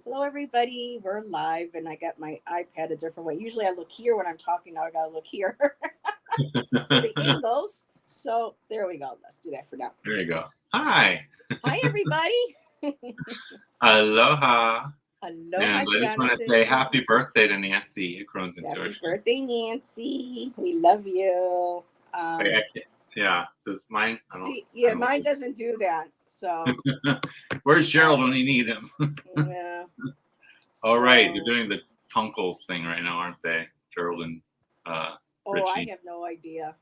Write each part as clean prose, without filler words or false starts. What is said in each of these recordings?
Hello, everybody. We're live, and I got my iPad a different way. Usually, I look here when I'm talking. Now I gotta look here for the angles. So there we go. Let's do that for now. There you go. Hi. Hi, everybody. Aloha. Hello, And hi, I just want to say Jonathan. happy birthday to Nancy. It grows into Happy it. birthday, Nancy. We love you. Yeah. Does mine? I don't. Yeah, mine doesn't do that. So. Where's Gerald when you need him? Yeah. All right, you're doing the Tunkles thing right now, aren't they, Gerald and Richie? I have no idea.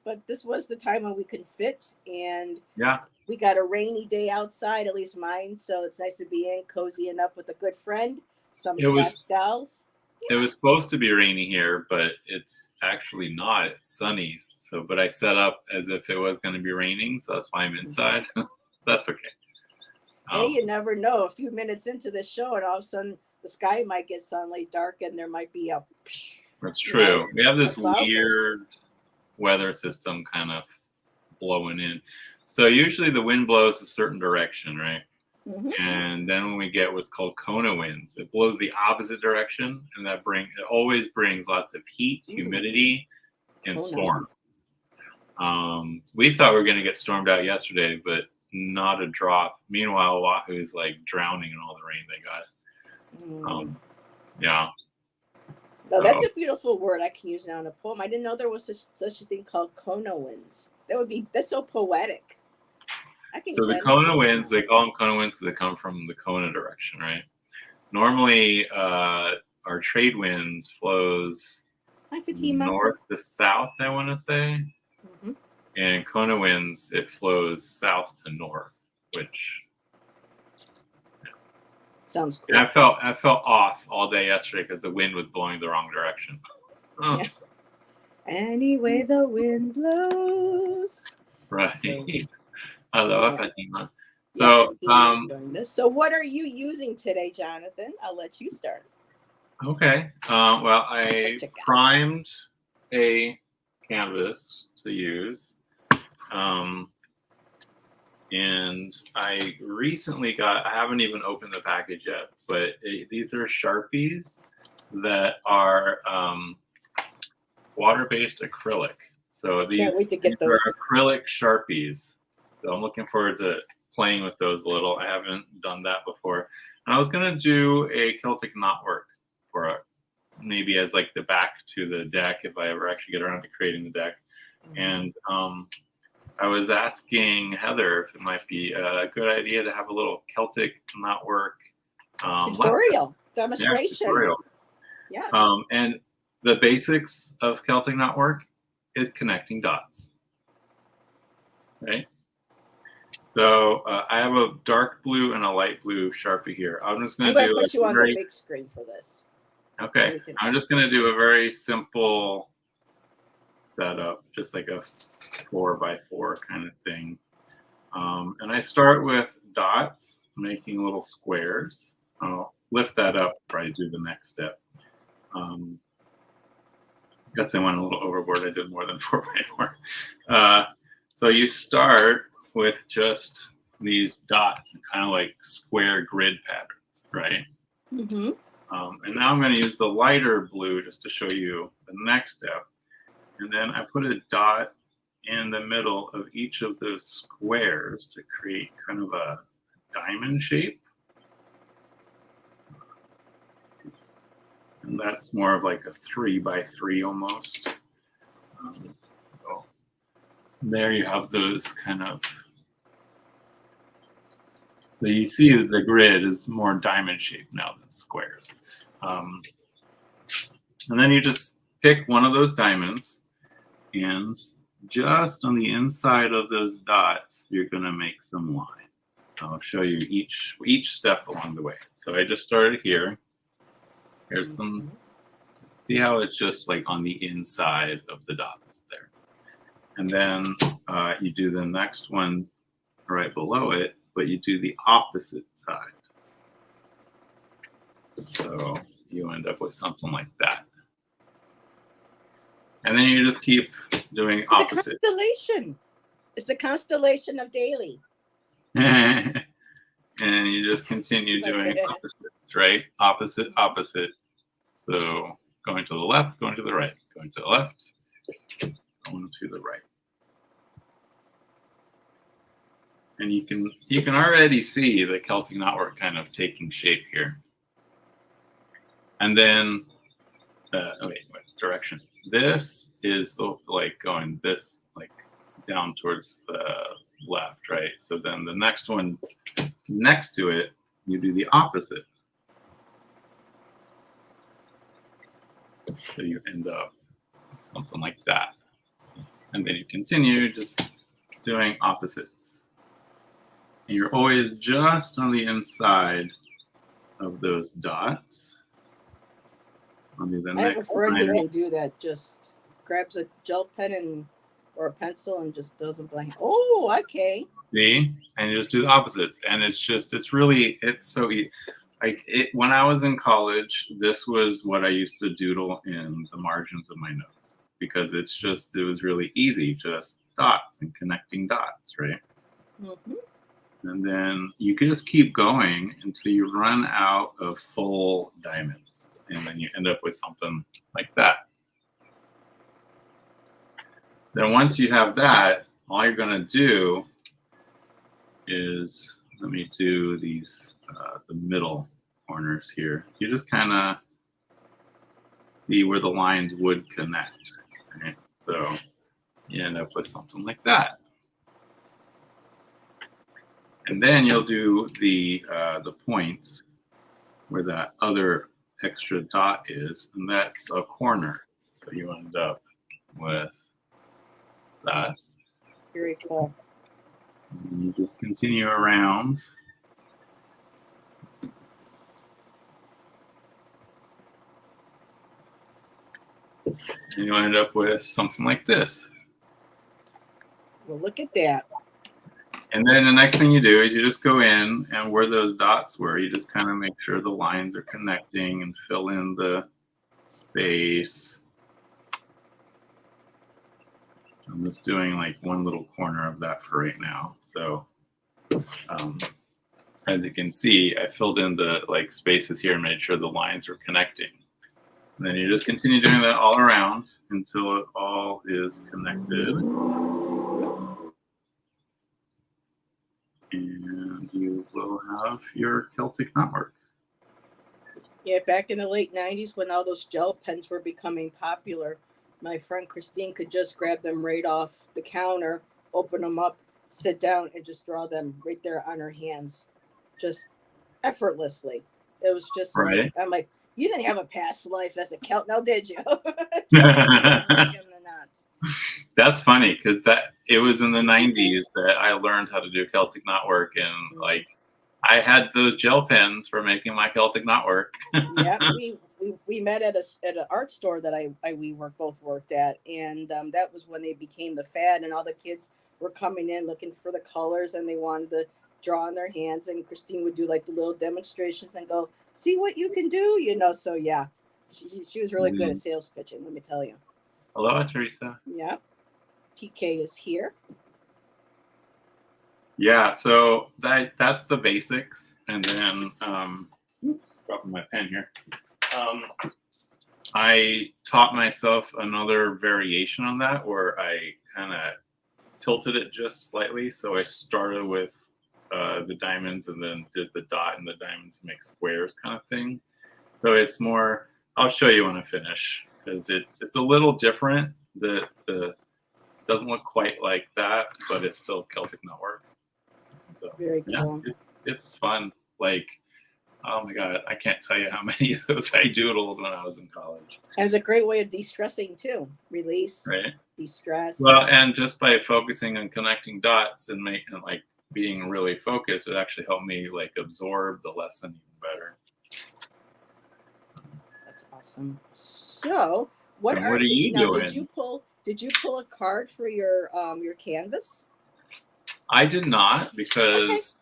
But this was the time when we could fit, and we got a rainy day outside, at least mine. So it's nice to be in, cozying up with a good friend. Some pastels. It was supposed to be rainy here, but it's actually not. It's sunny. So, but I set up as if it was going to be raining, so that's why I'm inside. That's okay. Hey, you never know. A few minutes into the show, and all of a sudden the sky might get suddenly dark, and there might be a. That's true. We have this weird weather system kind of blowing in. So usually the wind blows a certain direction, right? Mm-hmm. And then when we get what's called Kona winds, it blows the opposite direction, and it always brings lots of heat, humidity, and storms. We thought we were going to get stormed out yesterday, but not a drop. Meanwhile, Oahu's like drowning in all the rain they got. Yeah. No, that's a beautiful word I can use now in a poem. I didn't know there was such a thing called Kona winds. That's so poetic. So the Kona winds, they call them Kona winds because they come from the Kona direction, right? Normally, our trade winds flows north to south, I want to say. Mm-hmm. And Kona winds, it flows south to north, which sounds cool. And I felt off all day yesterday because the wind was blowing the wrong direction. Yeah. Anyway, the wind blows. Right. So, Aloha, Fatima. So what are you using today, Jonathan? I'll let you start. Okay. Well, I primed a canvas to use. And I recently I haven't even opened the package yet, but these are Sharpies that are water-based acrylic. So these are acrylic Sharpies. So I'm looking forward to playing with those a little. I haven't done that before. And I was going to do a Celtic knotwork for it, maybe as like the back to the deck if I ever actually get around to creating the deck. And I was asking Heather if it might be a good idea to have a little Celtic knotwork demonstration. Tutorial. Yes. And the basics of Celtic knotwork is connecting dots. Right. So I have a dark blue and a light blue Sharpie here. I'm just going to put you on the big screen for this. Okay. So I'm just going to do a very simple setup, just like a 4x4 kind of thing. And I start with dots, making little squares. I'll lift that up before I do the next step. I guess I went a little overboard. I did more than 4x4. So you start with just these dots and kind of like square grid patterns, right? Mm-hmm. And now I'm going to use the lighter blue just to show you the next step. And then I put a dot in the middle of each of those squares to create kind of a diamond shape. And that's more of like a 3x3 almost. So there you have those kind of. So you see that the grid is more diamond shaped now than squares. And then you just pick one of those diamonds, and just on the inside of those dots, you're going to make some lines. I'll show you each step along the way. So I just started here. Here's some, see how it's just like on the inside of the dots there. And then you do the next one right below it, but you do the opposite side. So you end up with something like that. And then you just keep doing opposite. It's a constellation. It's the constellation of Dailey. And you you just continue It's like doing that. opposites, right? Opposite, opposite. So going to the left, going to the right, going to the left, going to the right. And you can already see the Celtic knotwork kind of taking shape here. And then, wait, what direction? This is like going this, like down towards the left, right? So then the next one next to it, you do the opposite. So you end up something like that. And then you continue just doing opposites. And you're always just on the inside of those dots. I'll do the I have a next friend who line. can do that. Just grabs a gel pen or a pencil and just does a blank. Oh, okay. See? And you just do the opposites. And it's so easy. When I was in college, this was what I used to doodle in the margins of my notes, because it was really easy, just dots and connecting dots, right? Mm-hmm. And then you can just keep going until you run out of full diamonds. And then you end up with something like that. Then once you have that, all you're going to do is, let me do these, the middle corners here. You just kind of see where the lines would connect. Right? So you end up with something like that. And then you'll do the points where that other extra dot is, and that's a corner. So you end up with that. Very cool. And you just continue around. And you'll end up with something like this. Well, look at that. And then the next thing you do is you just go in, and where those dots were, you just kind of make sure the lines are connecting and fill in the space. I'm just doing like one little corner of that for right now. So as you can see, I filled in the like spaces here and made sure the lines are connecting. And then you just continue doing that all around until it all is connected. And you will have your Celtic knotwork. Yeah, back in the late 90s when all those gel pens were becoming popular, my friend Christine could just grab them right off the counter, open them up, sit down, and just draw them right there on her hands, just effortlessly. It was just Right. like, I'm like, you didn't have a past life as a Celt, now did you? That's funny, because it was in the 90s that I learned how to do Celtic knotwork, and like I had those gel pens for making my Celtic knotwork. Yeah, we met at an art store that we both worked at, and that was when they became the fad, and all the kids were coming in looking for the colors, and they wanted to draw on their hands, and Christine would do like the little demonstrations and go, see what you can do, so yeah, she was really good at sales pitching, let me tell you. Hello, Teresa. Yeah, TK is here. Yeah, so that's the basics, and then oops, dropping my pen here. I taught myself another variation on that where I kind of tilted it just slightly. So I started with the diamonds and then did the dot and the diamonds to make squares kind of thing. So it's more, I'll show you when I finish, because it's a little different. The doesn't look quite like that, but it's still Celtic knotwork. So, very cool. Yeah, it's fun. Like, oh my God, I can't tell you how many of those I doodled when I was in college. And it's a great way of de-stressing too. Release, right? De-stress. Well, and just by focusing on connecting dots and making like being really focused, it actually helped me like absorb the lesson even better. That's awesome. So, what are you doing? Did you pull a card for your canvas? I did not, because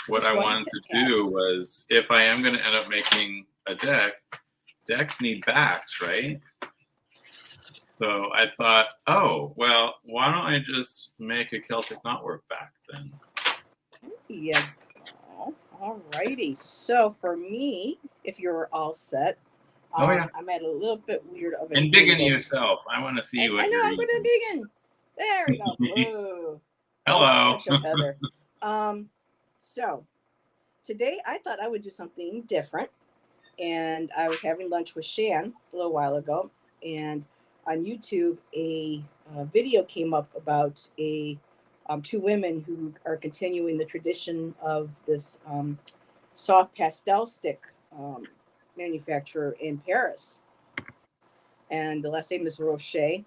what I wanted to do was, if I am going to end up making a deck, decks need backs, right? So I thought, oh, well, why don't I just make a Celtic knotwork back then? Yeah. All righty. So for me, if you're all set, Oh yeah. I'm at a little bit weird of an And dig into angle. yourself. I want to see And what I know you're I'm going to using. begin. There we go. Whoa. Hello. Touch of heather. So today I thought I would do something different. And I was having lunch with Shan a little while ago. And on YouTube, a video came up about two women who are continuing the tradition of this soft pastel stick manufacturer in Paris. And the last name is Rocher.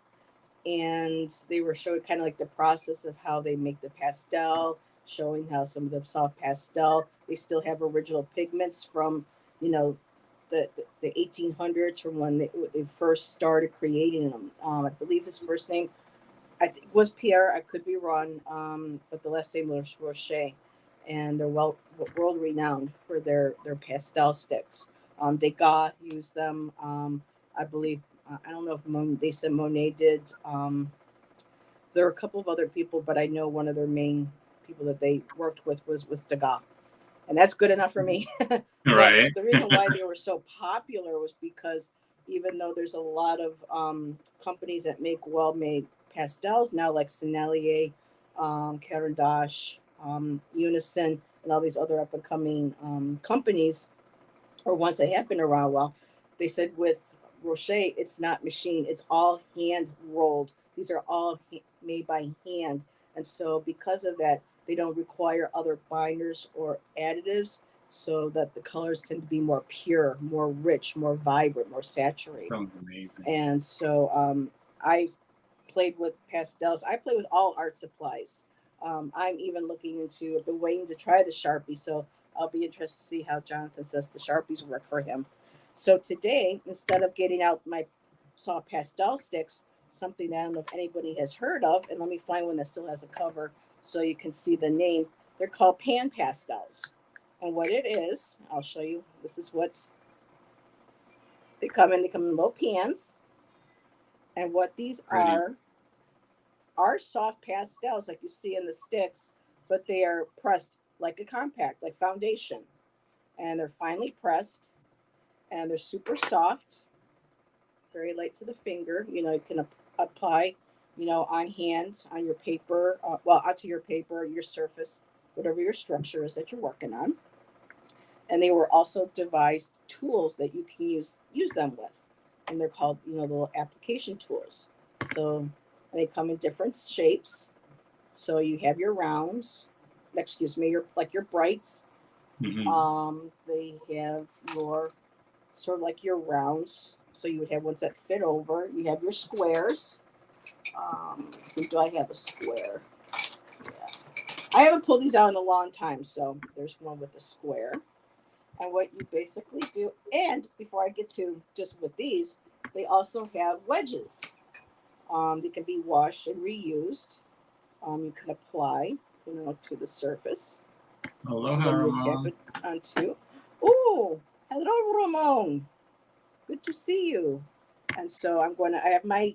And they were showing kind of like the process of how they make the pastel, showing how some of the soft pastel, they still have original pigments from, you know, the 1800s, from when they first started creating them. I believe his first name, I think, was Pierre. I could be wrong, but the last name was Rocher, and they're world renowned for their pastel sticks. Degas used them. I believe. I don't know if they said Monet did. There are a couple of other people, but I know one of their main people that they worked with was Degas, and that's good enough for me. Right. But the reason why they were so popular was because even though there's a lot of companies that make well-made pastels now, like Sennelier, Caran d'Ache, Unison, and all these other up-and-coming companies, or ones that have been around a while, they said with Rocher, it's not machine, it's all hand rolled. These are all made by hand. And so because of that, they don't require other binders or additives, so that the colors tend to be more pure, more rich, more vibrant, more saturated. Sounds amazing. And so I played with pastels. I play with all art supplies. I'm even looking into, I've been waiting to try the Sharpie, so I'll be interested to see how Jonathan says the Sharpies work for him. So today, instead of getting out my soft pastel sticks, something that I don't know if anybody has heard of, and let me find one that still has a cover so you can see the name. They're called pan pastels. And what it is, I'll show you. This is what they come in. They come in little pans. And what these are soft pastels like you see in the sticks, but they are pressed like a compact, like foundation. And they're finely pressed, and they're super soft, very light to the finger. You can apply, on hand, on your paper, onto your paper, your surface, whatever your structure is that you're working on. And they were also devised tools that you can use them with, and they're called, little application tools. So they come in different shapes. So you have your rounds, excuse me, your brights. They have your sort of like your rounds. So you would have ones that fit over. You have your squares. Let's see, do I have a square? Yeah. I haven't pulled these out in a long time, so there's one with a square. And what you basically do, and before I get to just with these, they also have wedges. They can be washed and reused. You can apply, to the surface. Aloha, And then you tap it onto. Oh, hello, Ramon. Good to see you. And so I have my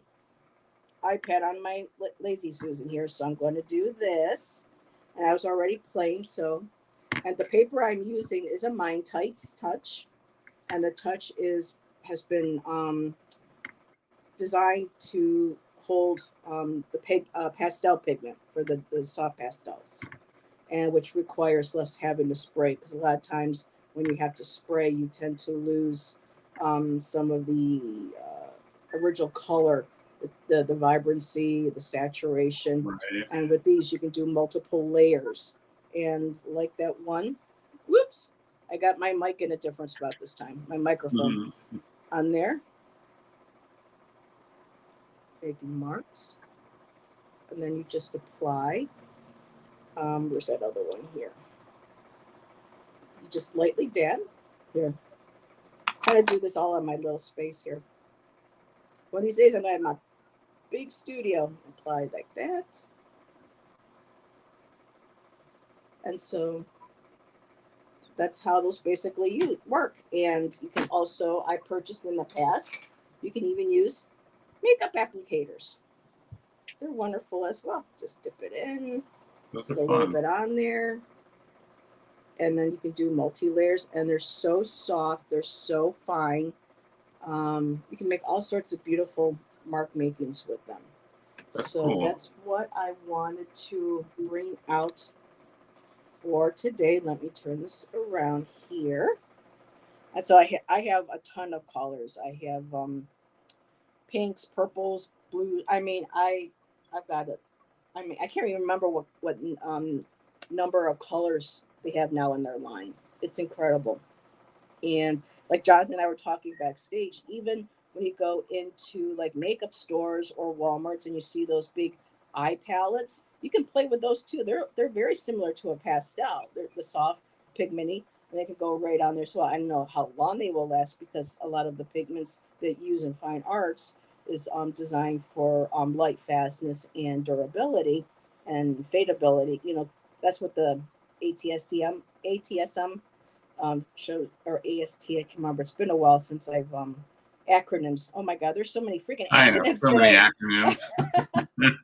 iPad on my Lazy Susan here, so I'm going to do this. And I was already playing, and the paper I'm using is a Mind Tights Touch, and the touch has been designed to hold the pastel pigment for the soft pastels, and which requires less having to spray, because a lot of times when you have to spray, you tend to lose some of the original color, the vibrancy, the saturation. Right. And with these, you can do multiple layers. And like that one, whoops, I got my mic in a different spot this time, my microphone on there. Making marks. And then you just apply. Where's that other one here? You just lightly dab. Here. Try to do this all in my little space here. One of these days I'm going to have my big studio. Apply like that. And so that's how those basically work. And you can also, I purchased in the past, you can even use makeup applicators. They're wonderful as well. Just dip it in, Those put are a little fun. bit on there. and then you can do multi-layers, and they're so soft, they're so fine. You can make all sorts of beautiful mark makings with them. That's So cool. that's what I wanted to bring out for today. Let me turn this around here. And so I have a ton of colors. I have pinks, purples, blues. I've got it. I mean, I can't even remember what number of colors they have now in their line. It's incredible. And like Jonathan and I were talking backstage, even when you go into like makeup stores or Walmarts and you see those big eye palettes, you can play with those too. They're very similar to a pastel. They're the soft pigmenty, and they can go right on there. So I don't know how long they will last because a lot of the pigments that use in fine arts is designed for light fastness and durability and fadeability. You know, that's what the ATSM show, or AST. I can't remember. It's been a while since I've acronyms. Oh my God, there's so many freaking I know acronyms so many today. acronyms.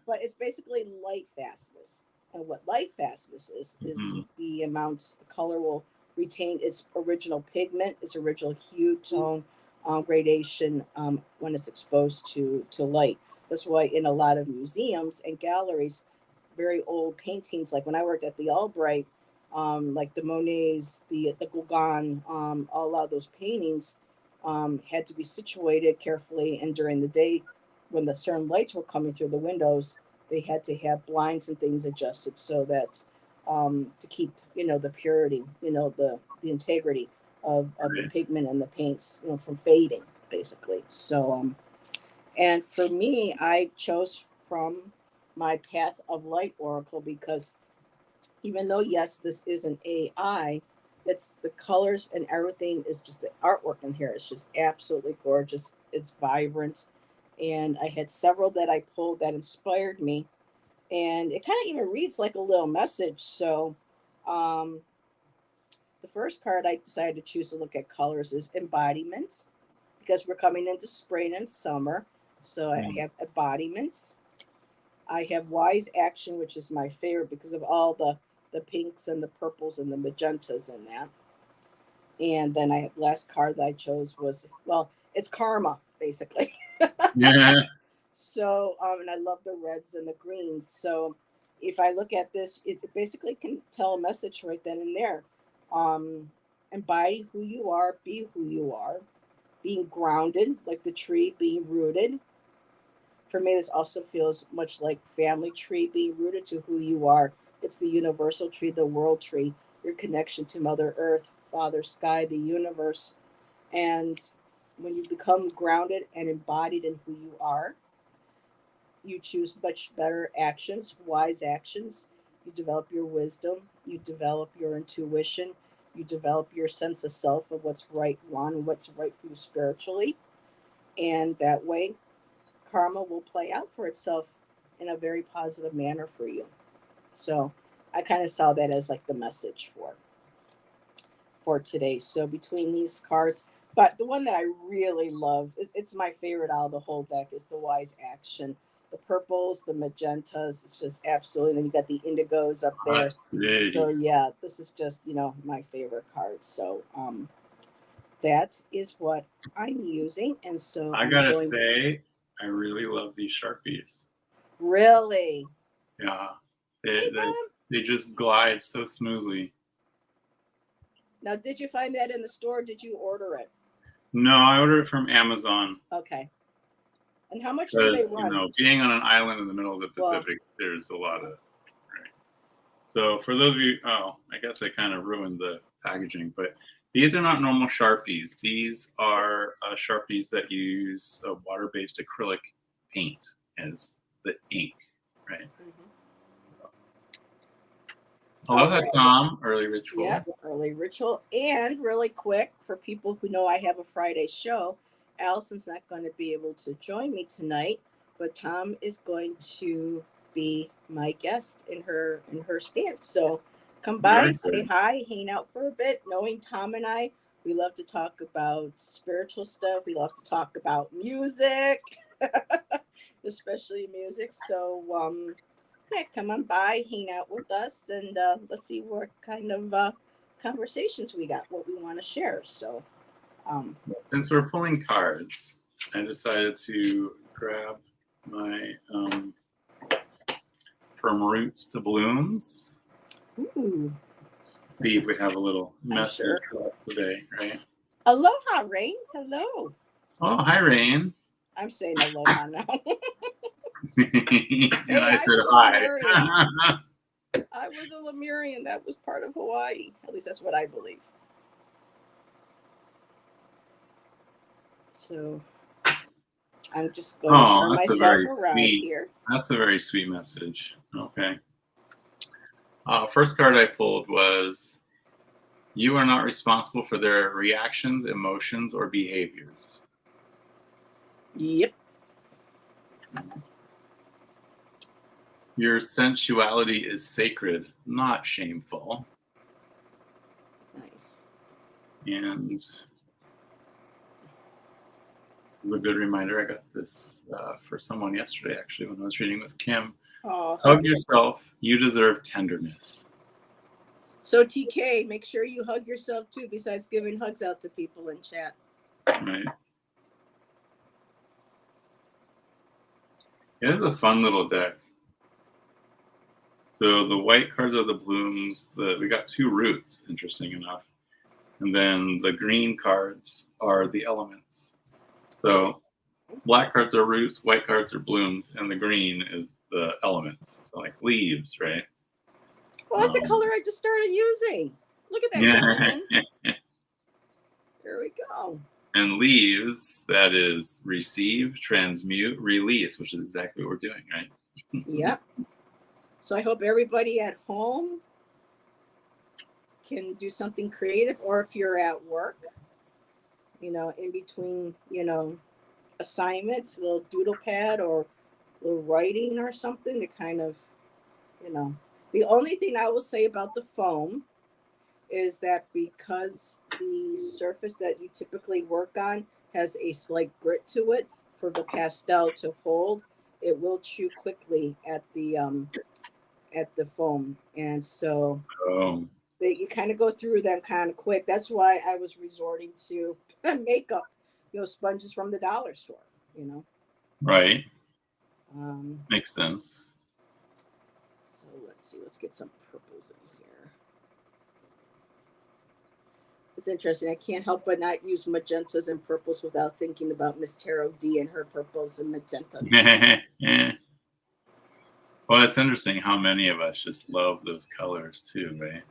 But it's basically light fastness. And what light fastness is Mhm. the amount the color will retain its original pigment, its original hue, tone, gradation when it's exposed to light. That's why in a lot of museums and galleries, very old paintings, like when I worked at the Albright, like the Monets, the Gauguin, a lot of those paintings had to be situated carefully, and during the day, when the certain lights were coming through the windows, they had to have blinds and things adjusted so that to keep the purity, the integrity of the Right. pigment and the paints from fading, basically. So and for me, I chose from my Path of Light Oracle because even though yes, this is an AI, it's the colors and everything is just the artwork in here. It's just absolutely gorgeous. It's vibrant, and I had several that I pulled that inspired me, and it kind of even reads like a little message. So, um, the first card I decided to choose to look at colors is embodiment because we're coming into spring and summer. So I Mm. have embodiment. I have wise action, which is my favorite because of all the pinks and the purples and the magentas in that. And then I last card that I chose was, well, it's karma basically. Yeah. So and I love the reds and the greens. So if I look at this, it basically can tell a message right then and there. Um, embody who you are, be who you are, being grounded, like the tree being rooted. For me, this also feels much like family tree, being rooted to who you are. It's the universal tree, the world tree, your connection to Mother Earth, Father Sky, the universe. And when you become grounded and embodied in who you are, you choose much better actions, wise actions. You develop your wisdom, you develop your intuition, you develop your sense of self of what's right, wrong, and what's right for you spiritually. And that way, karma will play out for itself in a very positive manner for you. So I kind of saw that as like the message for today. So between these cards, but the one that I really love, it's my favorite out of the whole deck, is the wise action. The purples, the magentas, it's just absolutely. Then you got the indigos up Oh, there. that's So pretty. yeah, this is just my favorite card. So that is what I'm using, and so I I'm gotta going say, I really love these Sharpies. really. Yeah. Hey They, they, Tom. they just glide so smoothly. Now, did you find that in the store? Did you order it? No, I ordered it from Amazon Okay. And how much do they because, run? being on an island in the middle of the Well, Pacific, there's a lot yeah. of, right. So for those of you, oh, I guess I kind of ruined the packaging, but these are not normal Sharpies. These are Sharpies that use a water-based acrylic paint as the ink, right? Mhm. Hello, All that's right. Tom. Early ritual. Yep. Early ritual. And really quick, for people who know I have a Friday show, Allison's not going to be able to join me tonight, but Tom is going to be my guest in her stance. So come by, Very say good. hi, hang out for a bit. Knowing Tom and I, we love to talk about spiritual stuff. We love to talk about music, especially music. So yeah, come on by, hang out with us, and let's see what kind of conversations we got, what we want to share. So, Since we're pulling cards, I decided to grab my From Roots to Blooms. ooh, See if we have a little message sure. for us today, right? Aloha, Rain. Hello. Oh, hi, Rain. I'm saying aloha now. And I said was a hi. Lemurian. I was a Lemurian. That was part of Hawaii. At least that's what I believe. So I'm just going to turn myself around here. That's a very sweet message. Okay. First card I pulled was, you are not responsible for their reactions, emotions, or behaviors. Yep. Your sensuality is sacred, not shameful. Nice. And this is a good reminder. I got this for someone yesterday, actually, when I was reading with Kim. Oh, hug yourself. You deserve tenderness. So TK, make sure you hug yourself too, besides giving hugs out to people in chat. Right. It is a fun little deck. So the white cards are the blooms. We got 2 roots, interesting enough. And then the green cards are the elements. So black cards are roots, white cards are blooms, and the green is the elements. So like leaves, right? Well, that's the color I just started using. Look at that, Jonathan. There we go. And leaves, that is receive, transmute, release, which is exactly what we're doing, right? Yep. So I hope everybody at home can do something creative, or if you're at work, in between, assignments, a little doodle pad or a little writing or something to kind of, The only thing I will say about the foam is that because the surface that you typically work on has a slight grit to it for the pastel to hold, it will chew quickly at the foam, and so you kind of go through them kind of quick. That's why I was resorting to makeup, sponges from the dollar store. Right. Makes sense. So let's see. Let's get some purples in here. It's interesting. I can't help but not use magentas and purples without thinking about Miss Tarot D and her purples and magentas. Yeah. Well, it's interesting how many of us just love those colors too, right?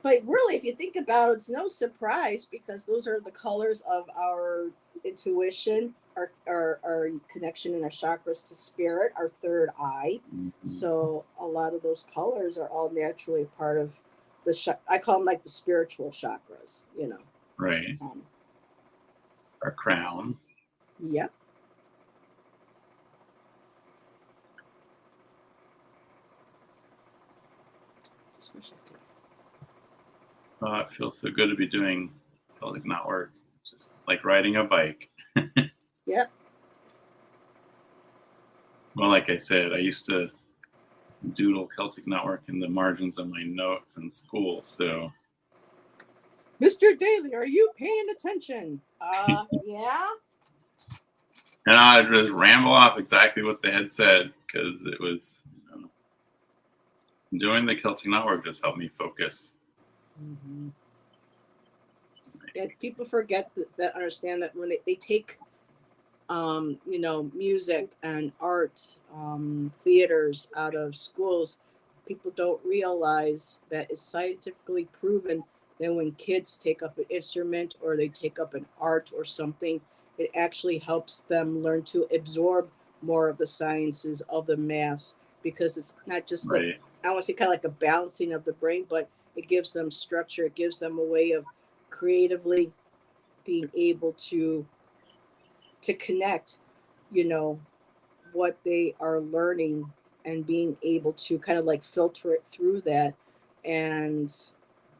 But really, if you think about it, it's no surprise because those are the colors of our intuition, our connection in our chakras to spirit, our third eye. Mm-hmm. So a lot of those colors are all naturally part of I call them like the spiritual chakras, Right. Our crown. Yep. Just wish I could. Oh, it feels so good to be doing Celtic knotwork, just like riding a bike. Yeah. Well, like I said, I used to doodle Celtic knotwork in the margins of my notes in school. So, Mr. Dailey, are you paying attention? Yeah. And I'd just ramble off exactly what they had said because it was doing the Celtic knotwork just helped me focus. Mm-hmm. Yeah, people forget that understand that when they take music and art, theaters out of schools, people don't realize that it's scientifically proven that when kids take up an instrument or they take up an art or something, it actually helps them learn to absorb more of the sciences of the maths, because it's not just like, I want to say kind of like a balancing of the brain, but it gives them structure. It gives them a way of creatively being able to connect, what they are learning and being able to kind of like filter it through that. And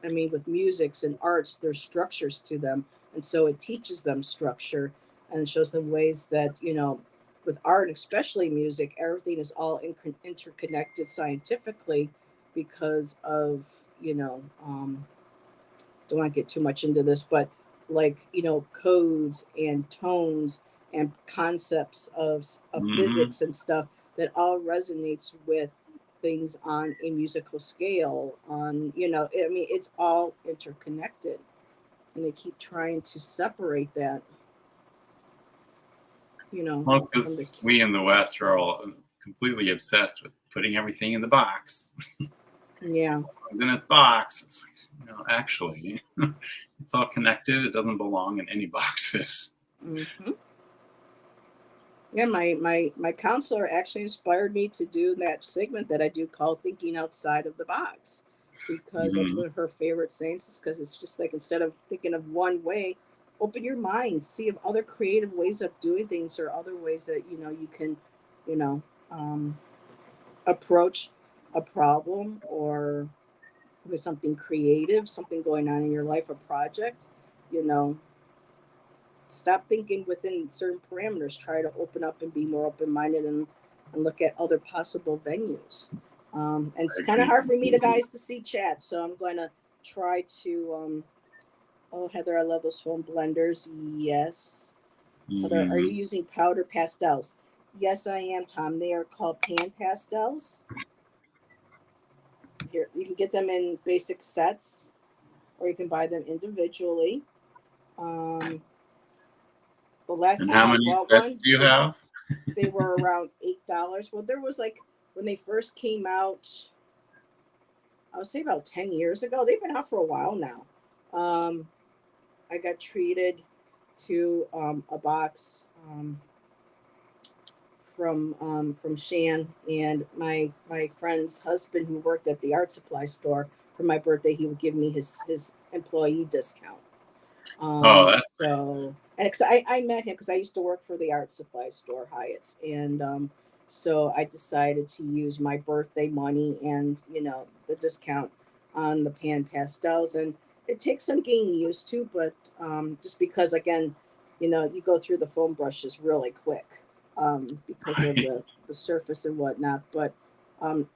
I mean, with musics and arts, there's structures to them. And so it teaches them structure and shows them ways that, with art, especially music, everything is all interconnected scientifically because of, don't want to get too much into this, but like, codes and tones and concepts of Hmm. physics and stuff that all resonates with things on a musical scale. I mean, it's all interconnected, and they keep trying to separate that, Well, it's from the. because we in the West are all completely obsessed with putting everything in the box. Yeah. It's in its box. It's like, actually, it's all connected. It doesn't belong in any boxes. Hmm. Yeah, my counselor actually inspired me to do that segment that I do called "Thinking Outside of the Box," because that's Hmm. one of her favorite sayings. Is because it's just like, instead of thinking of one way, open your mind, see if other creative ways of doing things, or other ways that you can, you know, um, approach a problem, or with something creative, something going on in your life, a project. You know, stop thinking within certain parameters. Try to open up and be more open minded, and look at other possible venues. And it's I kind of agree hard for me to completely. guys to see chat, so I'm going to try to. Oh, Heather, I love those foam blenders. Yes. Heather, are you Hmm. using powder pastels? Yes, I am, Tom. They are called pan pastels. Here, you can get them in basic sets, or you can buy them individually. Um, the last And time how I many bought sets one, do you have? they were around $8. Well, there was like, when they first came out, I would say about 10 years ago. They've been out for a while now. Um, I got treated to a box from Shan, and my friend's husband, who worked at the art supply store. For my birthday, he would give me his employee discount. Oh, that's So, and 'cause I met him because I used to work for the art supply store, Hyatt's, and so I decided to use my birthday money and the discount on the pan pastels, and it takes some getting used to, but just because, again, you go through the foam brushes really quick, because of right. the surface and whatnot, but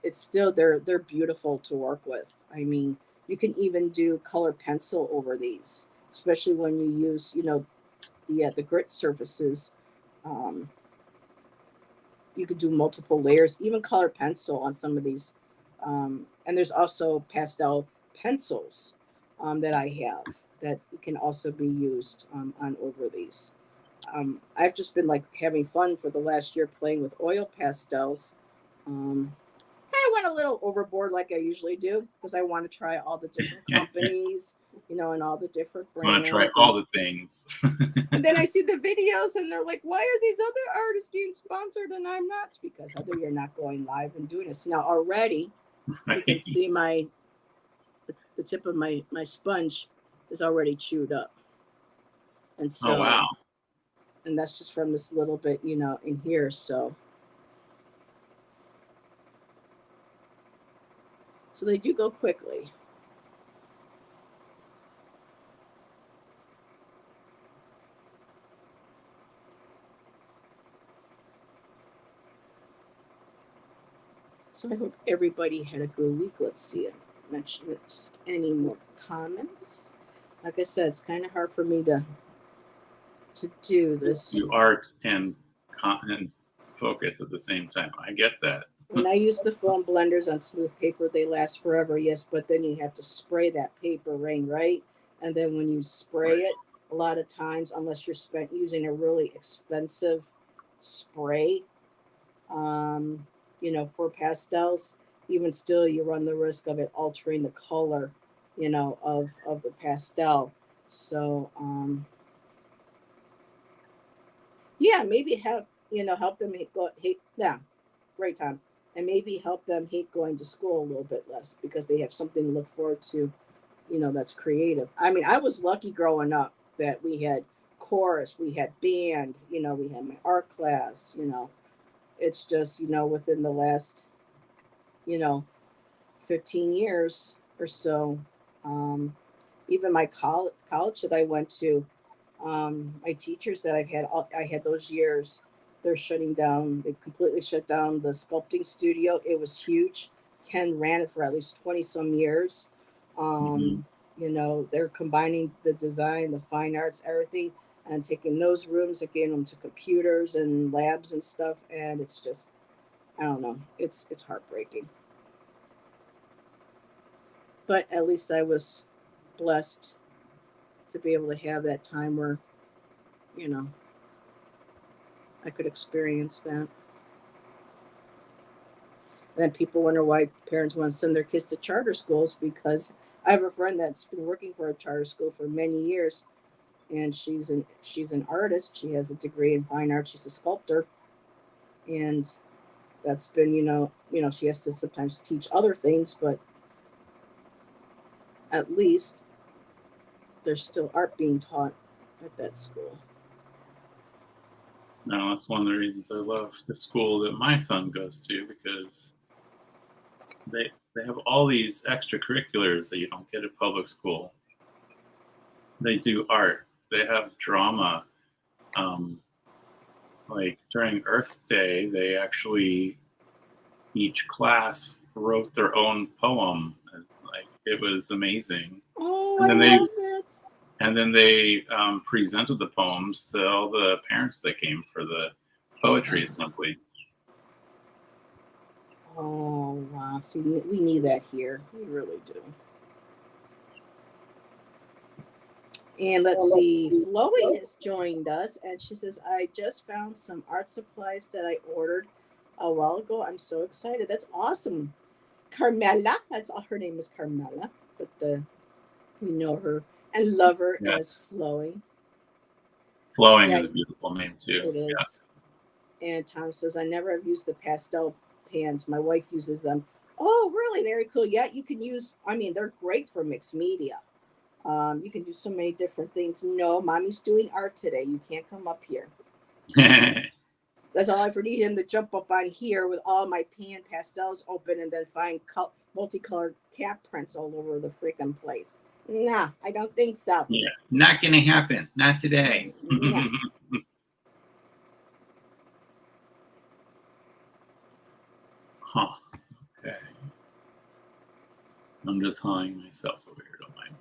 it's still, they're beautiful to work with. I mean, you can even do color pencil over these, especially when you use the grit surfaces. Um, you could do multiple layers, even color pencil on some of these. And there's also pastel pencils that I have that can also be used on over these. I've just been like having fun for the last year playing with oil pastels. Kind of went a little overboard like I usually do, because I want to try all the different companies, and all the different I want to try brands, all the things. and then I see the videos and they're like, why are these other artists getting sponsored and I'm not? It's because, Heather, you're not going live and doing this. Now already you can Right. see the tip of my sponge is already chewed up. And Oh, wow. so, and that's just from this little bit, in here. So they do go quickly. So I hope everybody had a good week. Let's see if I missed any more comments. Like I said, it's kind of hard for me to do this. Do art and focus at the same time. I get that. When I use the foam blenders on smooth paper, they last forever. Yes, but then you have to spray that paper ring, right? And then when you spray Right. it, a lot of times, unless you're spent using a really expensive spray, um, for pastels, even still, you run the risk of it altering the color, of the pastel. So, yeah, maybe help them hate, yeah, great time, and maybe help them hate going to school a little bit less, because they have something to look forward to, that's creative. I mean, I was lucky growing up that we had chorus, we had band, we had my art class. It's just, within the last, you know 15 years or so, um, even my college that I went to, my teachers that I had those years, they're shutting down. They completely shut down the sculpting studio. It was huge. Ken ran it for at least 20 some years. Hmm. Um, You know, they're combining the design, the fine arts, everything, and taking those rooms and getting them to computers and labs and stuff. And it's just, I don't know, it's heartbreaking. But at least I was blessed to be able to have that time where, you know, I could experience that. And then people wonder why parents want to send their kids to charter schools, because I have a friend that's been working for a charter school for many years, and she's an artist. She has a degree in fine art. She's a sculptor, and that's been, she has to sometimes teach other things, but at least there's still art being taught at that school. No, that's one of the reasons I love the school that my son goes to, because they have all these extracurriculars that you don't get at public school. They do art. They have drama. Like during Earth Day, they actually, each class wrote their own poem. Like, it was amazing. Oh, And then I love it. And then they presented the poems to all the parents that came for the poetry assembly. Oh, wow. See, we need that here. We really do. And let's see, Chloe has joined us, and she says, I just found some art supplies that I ordered a while ago. I'm so excited. That's awesome. Carmela, that's all, her name is Carmela, but we know her and love her as Flowing. Flowing is a beautiful name too. It is. Yeah. And Tom says, I never have used the pastel pans. My wife uses them. Oh, really? Very cool. Yeah, you can use, they're great for mixed media. You can do so many different things. No, mommy's doing art today. You can't come up here. That's all I ever need him to jump up on here with all my pan pastels open and then find multicolored cat prints all over the freaking place. Nah, I don't think so. Yeah, not gonna happen. Not today. Yeah. Huh. Okay. I'm just hawing myself over here, don't mind.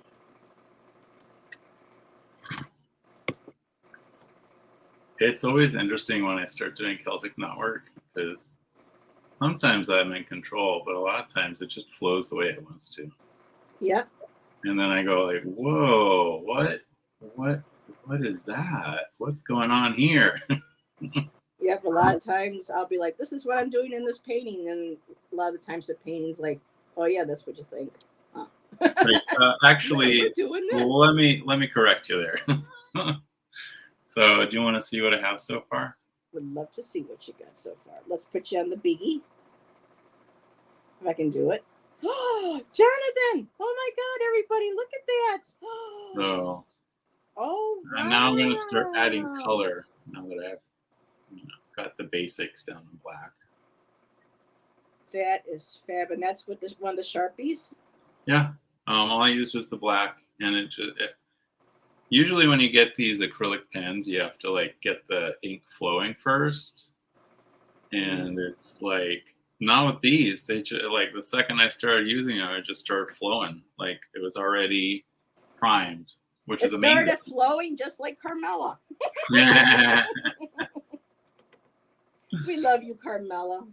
It's always interesting when I start doing Celtic knotwork, because sometimes I'm in control, but a lot of times it just flows the way it wants to. Yeah. And then I go like, whoa, what is that? What's going on here? Yeah, a lot of times I'll be like, this is what I'm doing in this painting. And a lot of the times the painting's like, oh yeah, that's what you think. Huh. Like, actually, we're doing this. Let me correct you there. So do you want to see what I have so far? Would love to see what you got so far. Let's put you on the biggie. If I can do it. Oh, Jonathan! Oh my God, everybody, look at that! So, oh, wow. And now I'm going to start adding color now that I've got the basics down in black. That is fab, and that's with one of the Sharpies. Yeah, all I used was the black, and usually when you get these acrylic pens, you have to like get the ink flowing first, and it's like, not with these. They just, like, the second I started using them, it just started flowing. Like it was already primed, which is amazing. It started flowing just like Carmela. We love you, Carmela.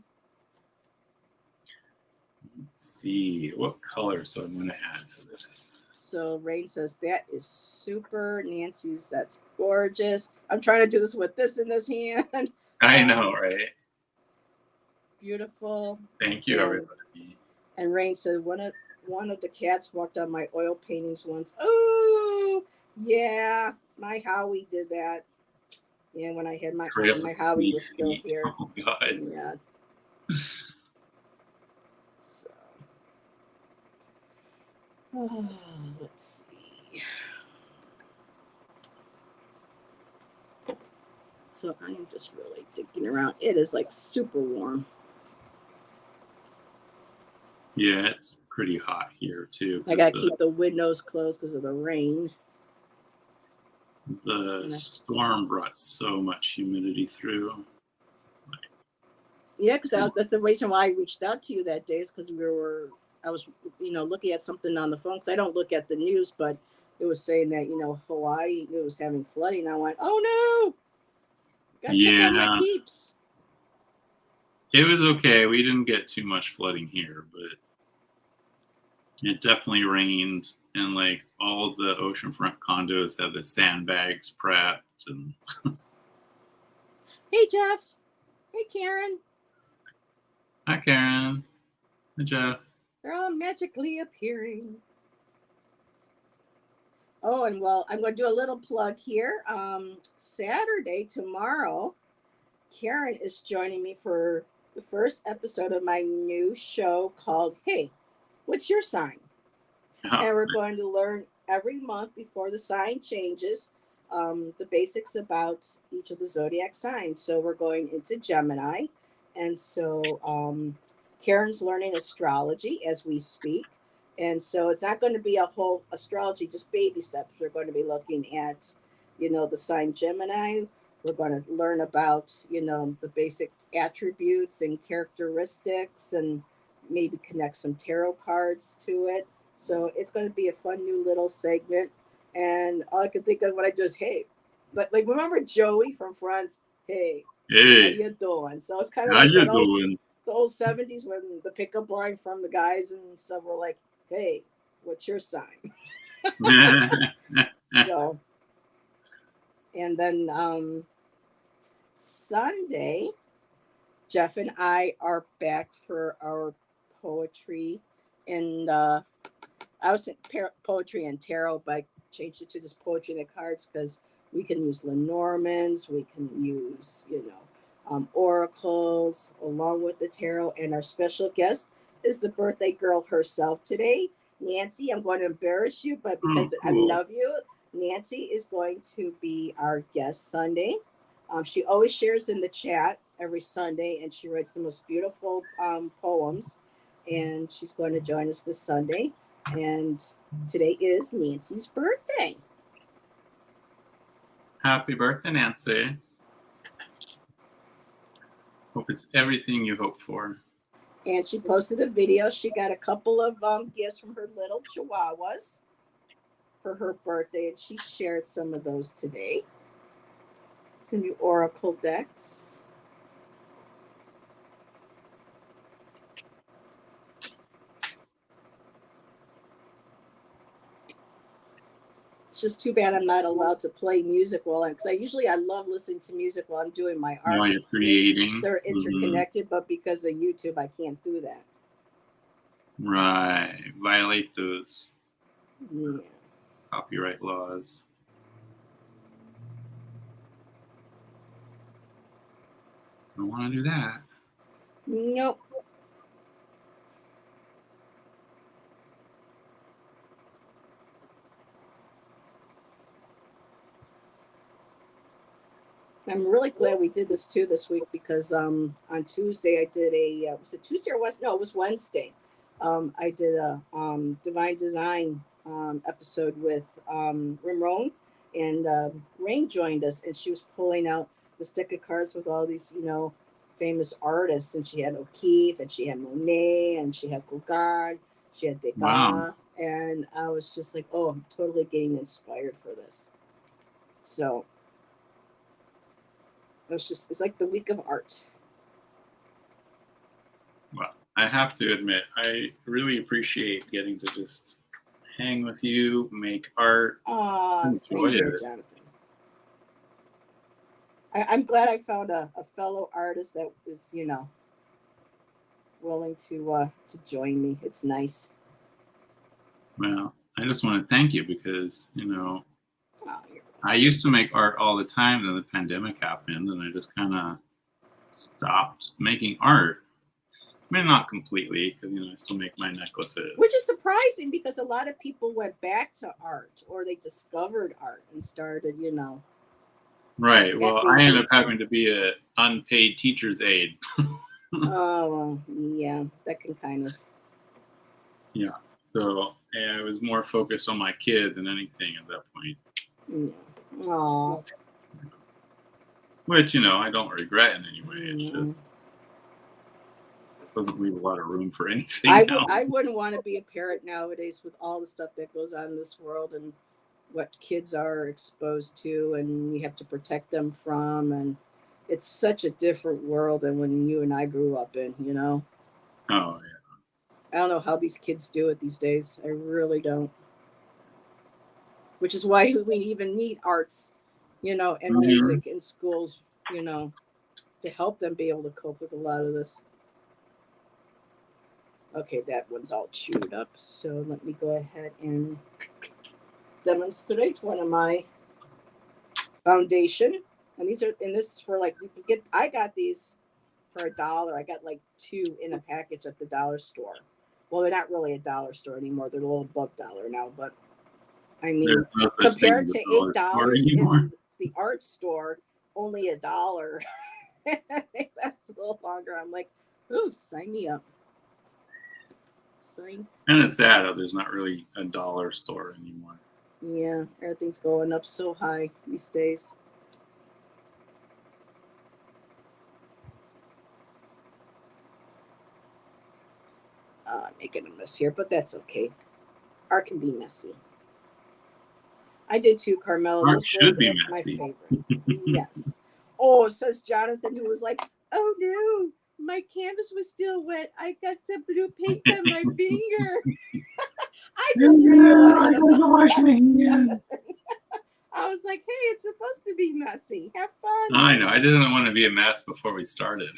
Let's see what color. So I'm going to add to this. So Rain says that is super. Nancy's, that's gorgeous. I'm trying to do this with this in this hand. I know, right? Beautiful. Thank you, everybody. And Rain said one of the cats walked on my oil paintings once. Oh, yeah, my Howie did that. Yeah, when I had my Howie was still here. Oh God. Yeah. So, let's see. So I am just really digging around. It is like super warm. Yeah, it's pretty hot here too. I gotta keep the windows closed because of the rain. The storm brought so much humidity through. Yeah, because that's the reason why I reached out to you that day, is because we were I was, looking at something on the phone because I don't look at the news, but it was saying that Hawaii, it was having flooding. I went, oh no, gotta check on my Yeah, peeps. it was okay. We didn't get too much flooding here, but it definitely rained, and like all the oceanfront condos have the sandbags prepped. And Hey Jeff, hey Karen, hi, Karen. Hi, Jeff. they're all magically appearing. Oh, and well, I'm going to do a little plug here. Saturday, tomorrow, Karen is joining me for the first episode of my new show called Hey, What's Your Sign? And we're going to learn every month before the sign changes the basics about each of the zodiac signs. So we're going into Gemini. And so Karen's learning astrology as we speak. And so it's not going to be a whole astrology, just baby steps. We're going to be looking at, the sign Gemini. We're going to learn about, the basic attributes and characteristics and maybe connect some tarot cards to it. So it's going to be a fun new little segment. And all I can think of when I just, hey, but like, remember Joey from Friends? Hey, how you doing? So it's kind of how like you doing? The old 70s when the pickup line from the guys and stuff were like, hey, what's your sign? So, and then Sunday, Jeff and I are back for our poetry and I was saying poetry and tarot, but I changed it to just poetry and the cards because we can use Lenormands, we can use, oracles along with the tarot. And our special guest is the birthday girl herself today, Nancy. I'm going to embarrass you, but because I love you, Nancy is going to be our guest Sunday. She always shares in the chat every Sunday, and she writes the most beautiful poems. And she's going to join us this Sunday. And today is Nancy's birthday. Happy birthday, Nancy. Hope it's everything you hope for. And she posted a video. She got a couple of gifts from her little chihuahuas for her birthday, and she shared some of those today. Some new oracle decks. It's just too bad I'm not allowed to play music while because I love listening to music while I'm doing my art. While you're creating. They're interconnected, but because of YouTube, I can't do that. Right. Violate those Yeah. copyright laws. Don't want to do that. Nope. I'm really glad we did this too this week because on Tuesday I did a was it Tuesday or Wednesday? No, it was Wednesday. I did a Divine Design episode with Rimron, and Rain joined us, and she was pulling out the stick of cards with all these famous artists, and she had O'Keeffe, and she had Monet, and she had Gauguin, she had Degas, Wow. and I was just like, oh, I'm totally getting inspired for this. So it's like the week of art. Well, I have to admit, I really appreciate getting to just hang with you, make art, enjoy it. Jonathan. I'm glad I found a fellow artist that is, willing to join me. It's nice. Well, I just want to thank you because, Oh, I used to make art all the time, then the pandemic happened, and I just kind of stopped making art. I mean, not completely, because I still make my necklaces. Which is surprising because a lot of people went back to art or they discovered art and started, Right. Well, I ended up having to be an unpaid teacher's aide. Oh, yeah, that can kind of. Yeah. So I was more focused on my kid than anything at that point. Yeah. Oh. Which, I don't regret in any way. It's just Doesn't leave a lot of room for anything now. I wouldn't want to be a parent nowadays with all the stuff that goes on in this world and what kids are exposed to and you have to protect them from. And it's such a different world than when you and I grew up in, you know? Oh, yeah. I don't know how these kids do it these days. I really don't. Which is why we even need arts, you know, and music in schools, you know, to help them be able to cope with a lot of this. Okay, that one's all chewed up. So let me go ahead and demonstrate one of my foundation. And these are, and this is for like, you can get, I got these for $1. I got like 2 in a package at the dollar store. Well, they're not really a dollar store anymore. They're a little above dollar now, but I mean, No compared to $8 in the art store, only $1. They last a little longer. I'm like, ooh, sign me up. Sign. And it's sad how there's not really a dollar store anymore. Yeah, everything's going up so high these days. Making a mess here, but that's okay. Art can be messy. I did too, Carmela. Art should be my messy. favorite. Yes. Oh, says Jonathan, who was like, "Oh no, my canvas was still wet. I got some blue paint on my finger." I just I gotta wash my hands. I was like, "Hey, it's supposed to be messy. Have fun." I know. I didn't want to be a mess before we started.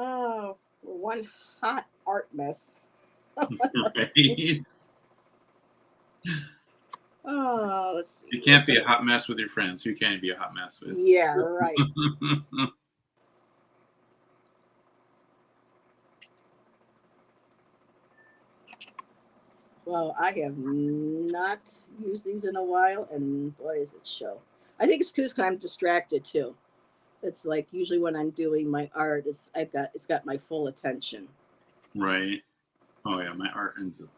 Oh, one hot art mess. Right? Oh, let's see. You can't be a hot mess with your friends. Who can you be a hot mess with? Yeah, right. Well, I have not used these in a while, and boy, does it show. I think it's because I'm distracted too. It's like usually when I'm doing my art, it's got my full attention. Right. Oh yeah, my art ends up,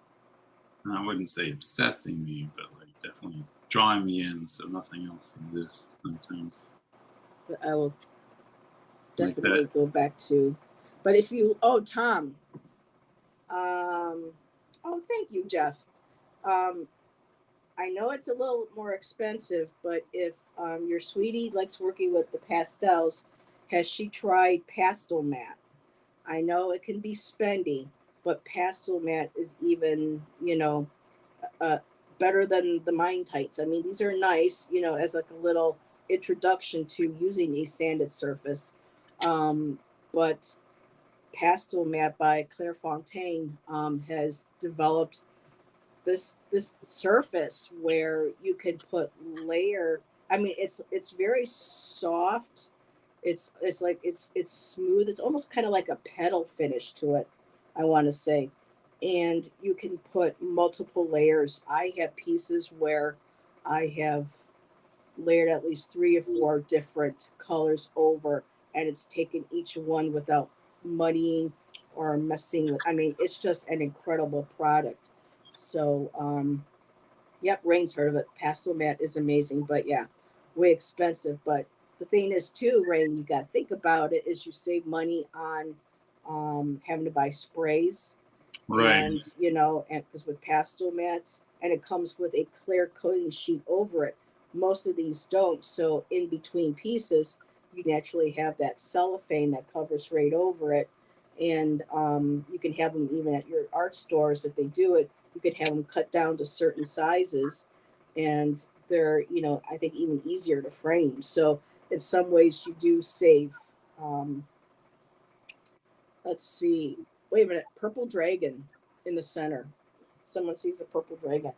I wouldn't say obsessing me, but like definitely drawing me in so nothing else exists sometimes. But I will Like definitely go back to. But if you, oh Tom, oh thank you, Jeff. Um, I know it's a little more expensive, but if your sweetie likes working with the pastels, has she tried Pastel Mat? I know it can be spendy, but Pastel Mat is even, you know, uh, better than the Mine Tights. I mean, these are nice, you know, as like a little introduction to using a sanded surface. But Pastel Mat by Claire Fontaine has developed this surface where you can put layer. I mean, it's very soft. It's like it's smooth. It's almost kind of like a petal finish to it, I want to say. And you can put multiple layers. I have pieces where I have layered at least 3 or 4 different colors over, and it's taken each one without muddying or messing with. I mean, it's just an incredible product. So, yep, Rain's heard of it. Pastel Mat is amazing, but yeah, way expensive. But the thing is, too, Rain, you got to think about it is you save money on having to buy sprays. right. And, you know, and because with Pastel Mats, and it comes with a clear coating sheet over it. Most of these don't. So, in between pieces, you naturally have that cellophane that covers right over it. And you can have them even at your art stores if they do it. You could have them cut down to certain sizes, and they're, you know, I think even easier to frame. So in some ways you do save. Um, let's see. Wait a minute. Purple dragon in the center. Someone sees the purple dragon.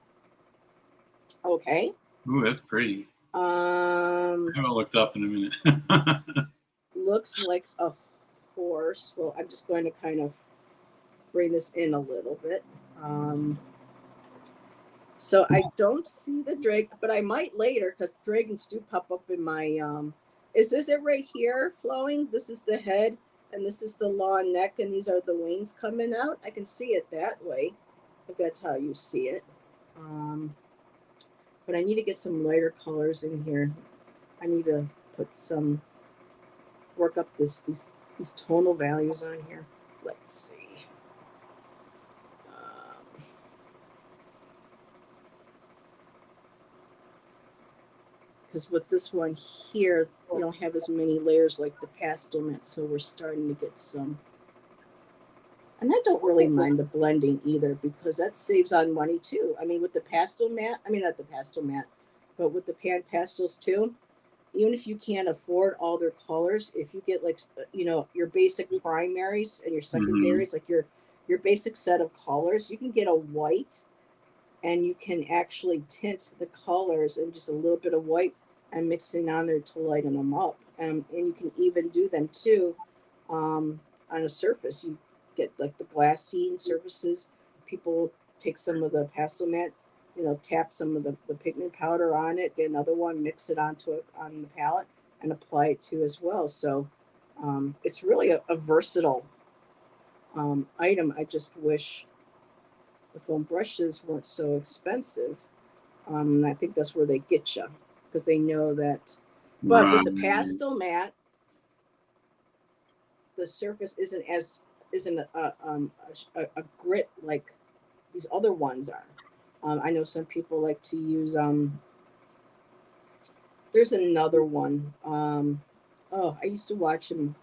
Okay. Ooh, that's pretty. I haven't looked up in a minute. Looks like a horse. Well, I'm just going to kind of bring this in a little bit. So I don't see the dragon, but I might later because dragons do pop up in my. Is this it right here flowing? This is the head, and this is the long neck, and these are the wings coming out. I can see it that way, if that's how you see it. But I need to get some lighter colors in here. I need to put some work up these tonal values on here. Let's see. Because with this one here, we don't have as many layers like the pastel mat, so we're starting to get some. And I don't really mind the blending either, because that saves on money too. I mean, with the pastel mat, I mean, not the pastel mat, but with the pan pastels too, even if you can't afford all their colors, if you get like, you know, your basic primaries and your secondaries, like your basic set of colors, you can get a white and you can actually tint the colors and just a little bit of white and mixing on there to lighten them up. And you can even do them too on a surface. You get like the glassine surfaces. People take some of the pastel mat, you know, tap some of the pigment powder on it, get another one, mix it onto it on the palette, and apply it too as well. So it's really a versatile item. I just wish the foam brushes weren't so expensive. I think that's where they get you, because they know that. But with the pastel mat, the surface isn't a grit like these other ones are. I know some people like to use. There's another one. I used to watch him.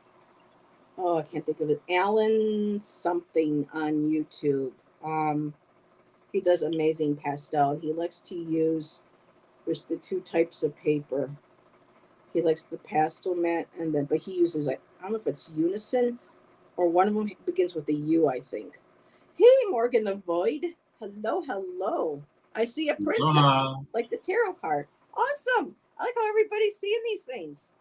Oh, I can't think of it. Alan something on YouTube. He does amazing pastel. He likes to use. There's the two types of paper. He likes the pastel mat, but he uses, I don't know if it's Unison, or one of them begins with a U, I think. Hey, Morgan the Void. Hello, hello. I see a princess, like the tarot card. Awesome. I like how everybody's seeing these things.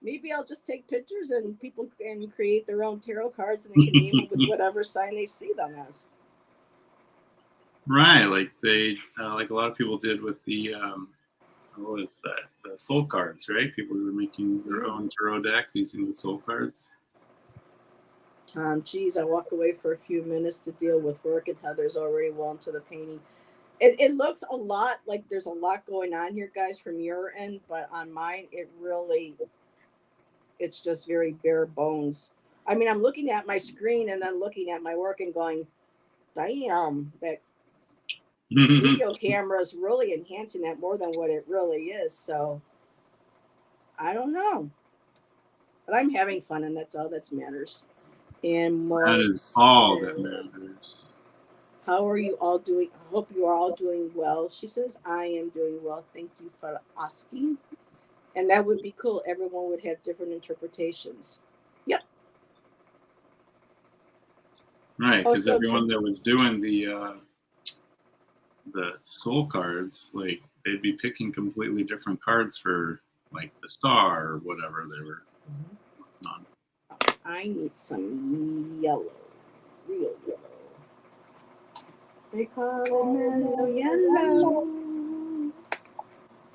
Maybe I'll just take pictures and people can create their own tarot cards and they can name them with whatever sign they see them as. Right, like they, like a lot of people did with the, what is that? The soul cards, right? People who were making their own tarot decks using the soul cards. Geez, I walk away for a few minutes to deal with work, and Heather's already well into the painting. It looks a lot like there's a lot going on here, guys, from your end, but on mine, it's just very bare bones. I mean, I'm looking at my screen and then looking at my work and going, damn, that video camera is really enhancing that more than what it really is. So I don't know, but I'm having fun, and that's all that matters. And that is all that matters. How are you all doing? I hope you are all doing well. She says, I am doing well. Thank you for asking. And that would be cool. Everyone would have different interpretations. Yep. Right, because everyone that was doing the soul cards, like they'd be picking completely different cards for like the star or whatever they were on. I need some yellow, real yellow. They call it mellow yellow.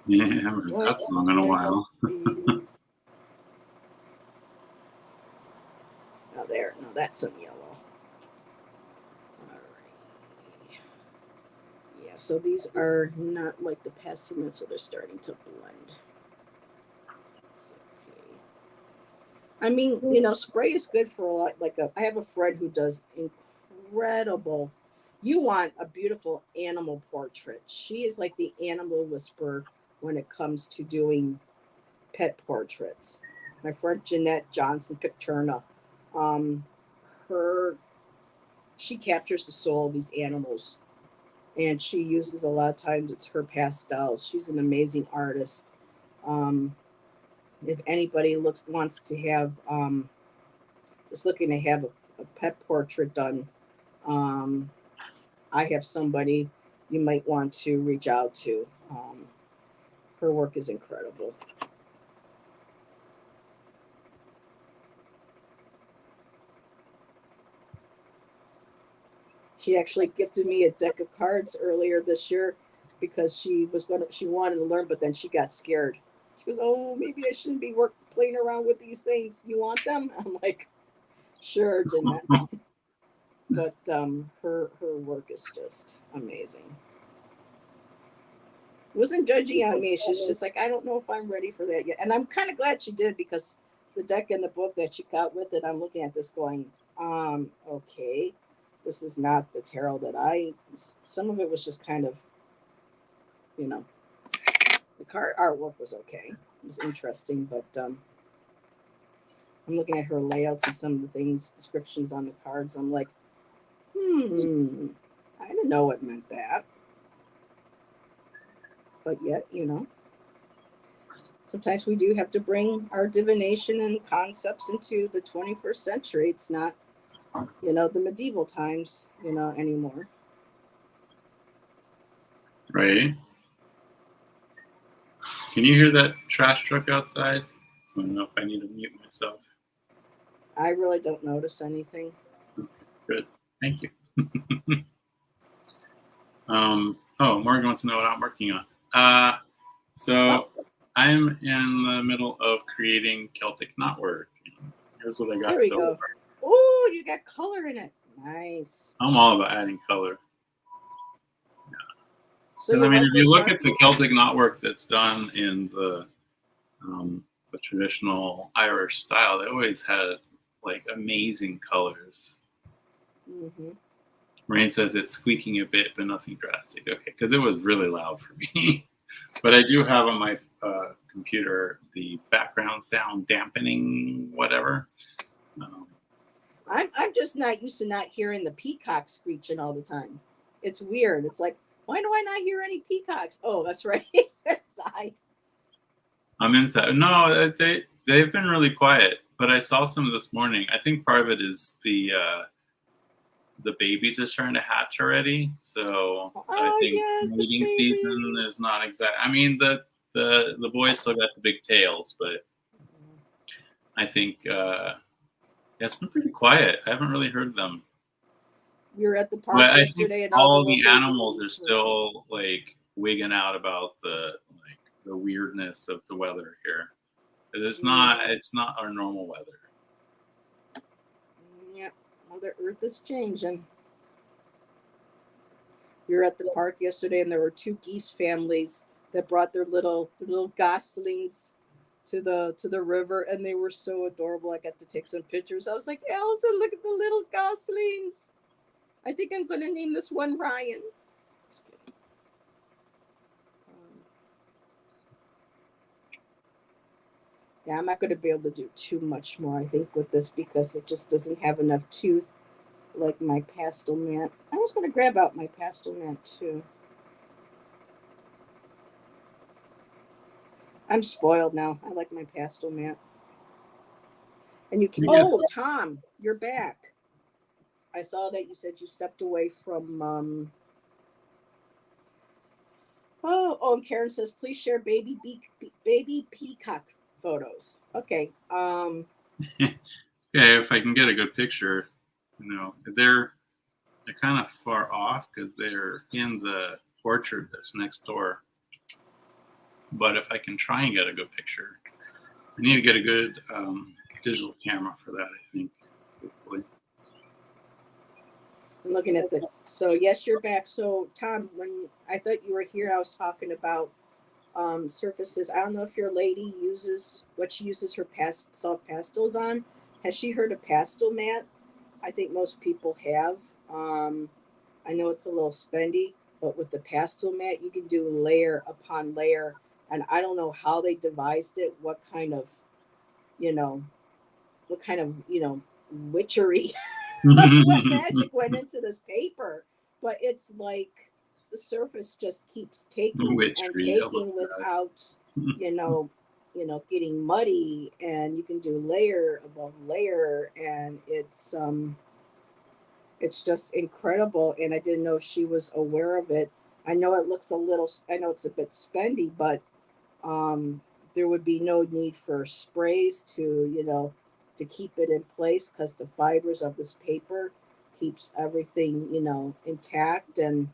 Yeah, I haven't heard that song in a while. Now that's some yellow. All right. Yeah, so these are not like the pastel mats, so they're starting to blend. It's okay. I mean, you know, spray is good for a lot. I have a friend who does incredible. You want a beautiful animal portrait. She is like the animal whisperer when it comes to doing pet portraits. My friend Jeanette Johnson Picturna, she captures the soul of these animals, and she uses a lot of times it's her pastels. She's an amazing artist. If anybody wants to have is looking to have a pet portrait done, I have somebody you might want to reach out to. Her work is incredible. She actually gifted me a deck of cards earlier this year because she wanted to learn, but then she got scared. She goes, "Oh, maybe I shouldn't be playing around with these things. You want them?" I'm like, "Sure, Jeanette." But her work is just amazing. wasn't judging on me. She's just like, I don't know if I'm ready for that yet. And I'm kind of glad she did, because the deck and the book that she got with it, I'm looking at this going, okay, this is not the tarot that some of it was just kind of, you know, the card artwork was okay. It was interesting, but I'm looking at her layouts and some of the things, descriptions on the cards. I'm like, I didn't know it meant that. But yet, sometimes we do have to bring our divination and concepts into the 21st century. It's not, the medieval times, anymore. Right. Can you hear that trash truck outside? So I don't know if I need to mute myself. I really don't notice anything. Good. Thank you. Morgan wants to know what I'm working on. So I'm in the middle of creating Celtic knotwork. Here's what I got. There we go. Oh, you got color in it. Nice. I'm all about adding color. Yeah. So if you look at the Celtic knotwork that's done in the traditional Irish style, they always had like amazing colors. Mm-hmm. Rain says it's squeaking a bit, but nothing drastic. Okay, because it was really loud for me. But I do have on my computer the background sound dampening whatever. I'm just not used to not hearing the peacock screeching all the time. It's weird. It's like, why do I not hear any peacocks? Oh, that's right. It's inside. I'm inside. No, they've been really quiet, but I saw some this morning. I think part of it is the babies are starting to hatch already. So I think mating season is not exact. I mean, the boys still got the big tails, but I think it's been pretty quiet. I haven't really heard them. We were at the park yesterday, and all the animals are still like wigging out about the weirdness of the weather here. It's not our normal weather. Yep, Mother Earth is changing. We were at the park yesterday, and there were 2 geese families that brought their little goslings to the river, and they were so adorable. I got to take some pictures. I was like, Elsa, look at the little goslings. I think I'm going to name this one Ryan. Just kidding. Yeah, I'm not going to be able to do too much more, I think, with this, because it just doesn't have enough tooth like my pastel mat. I was going to grab out my pastel mat too. I'm spoiled now. I like my pastel mat. And you can. Oh, Tom, you're back. I saw that you said you stepped away from. And Karen says, please share baby peacock photos. Okay. Yeah, if I can get a good picture, they're kind of far off because they're in the orchard that's next door. But if I can try and get a good picture, I need to get a good digital camera for that, I think. Hopefully. I'm looking at so yes, you're back. So Tom, when I thought you were here, I was talking about surfaces. I don't know if your lady uses what she uses her soft pastels on. Has she heard of pastel mat? I think most people have. I know it's a little spendy, but with the pastel mat, you can do layer upon layer. And I don't know how they devised it, what kind of witchery, what magic went into this paper. But it's like the surface just keeps taking without, getting muddy, and you can do layer above layer, and it's just incredible. And I didn't know if she was aware of it. I know it's a bit spendy, but there would be no need for sprays to keep it in place, because the fibers of this paper keeps everything, intact, and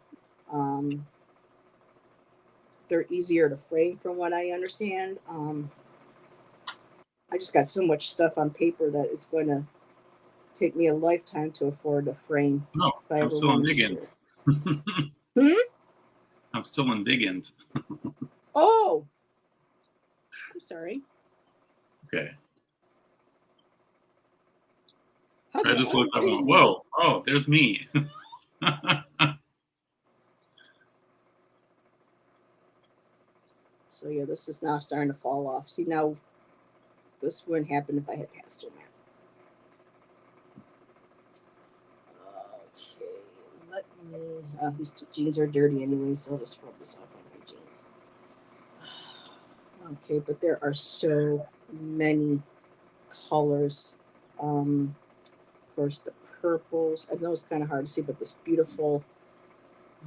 they're easier to frame from what I understand. I just got so much stuff on paper that it's going to take me a lifetime to afford a frame. No, I'm still digging. I'm still in Big End. Oh, I'm sorry. Okay. How I do just looked up and went, whoa, oh, there's me. So yeah, this is now starting to fall off. See, now this wouldn't happen if I had pastel mat. Okay, let me. These jeans are dirty anyway, so I'll just rub this off on my jeans. Okay, but there are so many colors. Of course, the purples. I know it's kind of hard to see, but this beautiful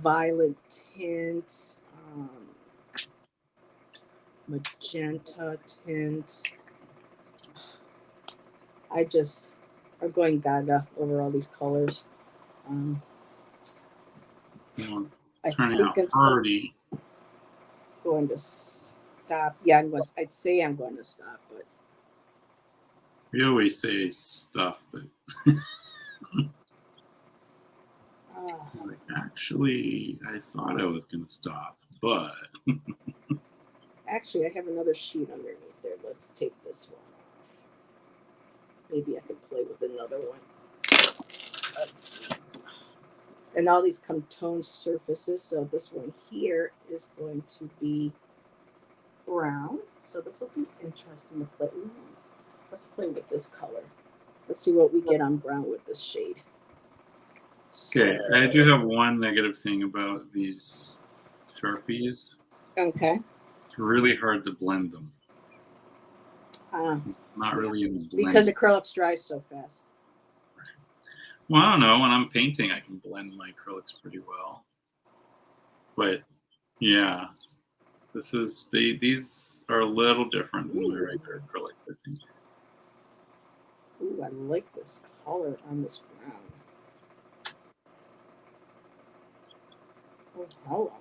violet tint, magenta tint. I'm going gaga over all these colors. It's turning out pretty. Going to stop. Yeah, I'd say I'm going to stop, but We always say stuff, but actually, I thought I was going to stop, but actually, I have another sheet underneath there. Let's take this one off. Maybe I can play with another one. Let's see. And all these come toned surfaces. So this one here is going to be brown. So this will be interesting to play. Ooh, let's play with this color. Let's see what we get on brown with this shade. Okay, I do have one negative thing about these Sharpies. Okay. It's really hard to blend them. Not really in the blend. Because acrylics dry so fast. Well, I don't know. When I'm painting, I can blend my acrylics pretty well. But yeah, these are a little different than my regular acrylics, I think. Ooh, I like this color on this brown. Oh, hello.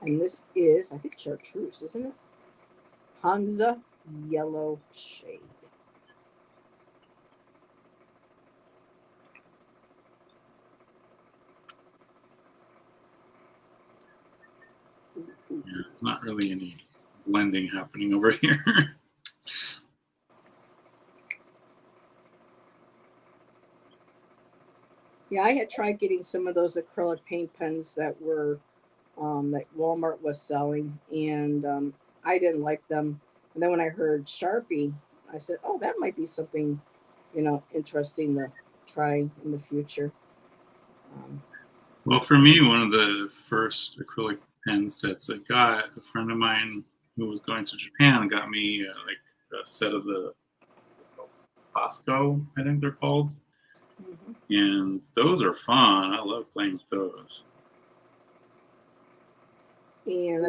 And this is, I think, chartreuse, isn't it? Hansa yellow shade. Yeah, not really any blending happening over here. Yeah, I had tried getting some of those acrylic paint pens that were that Walmart was selling, and I didn't like them. And then when I heard Sharpie, I said, "Oh, that might be something, interesting to try in the future." Well, for me, one of the first acrylic pen sets I got, a friend of mine who was going to Japan got me like a set of the Pasco, I think they're called. Mm-hmm. And those are fun. I love playing with those. And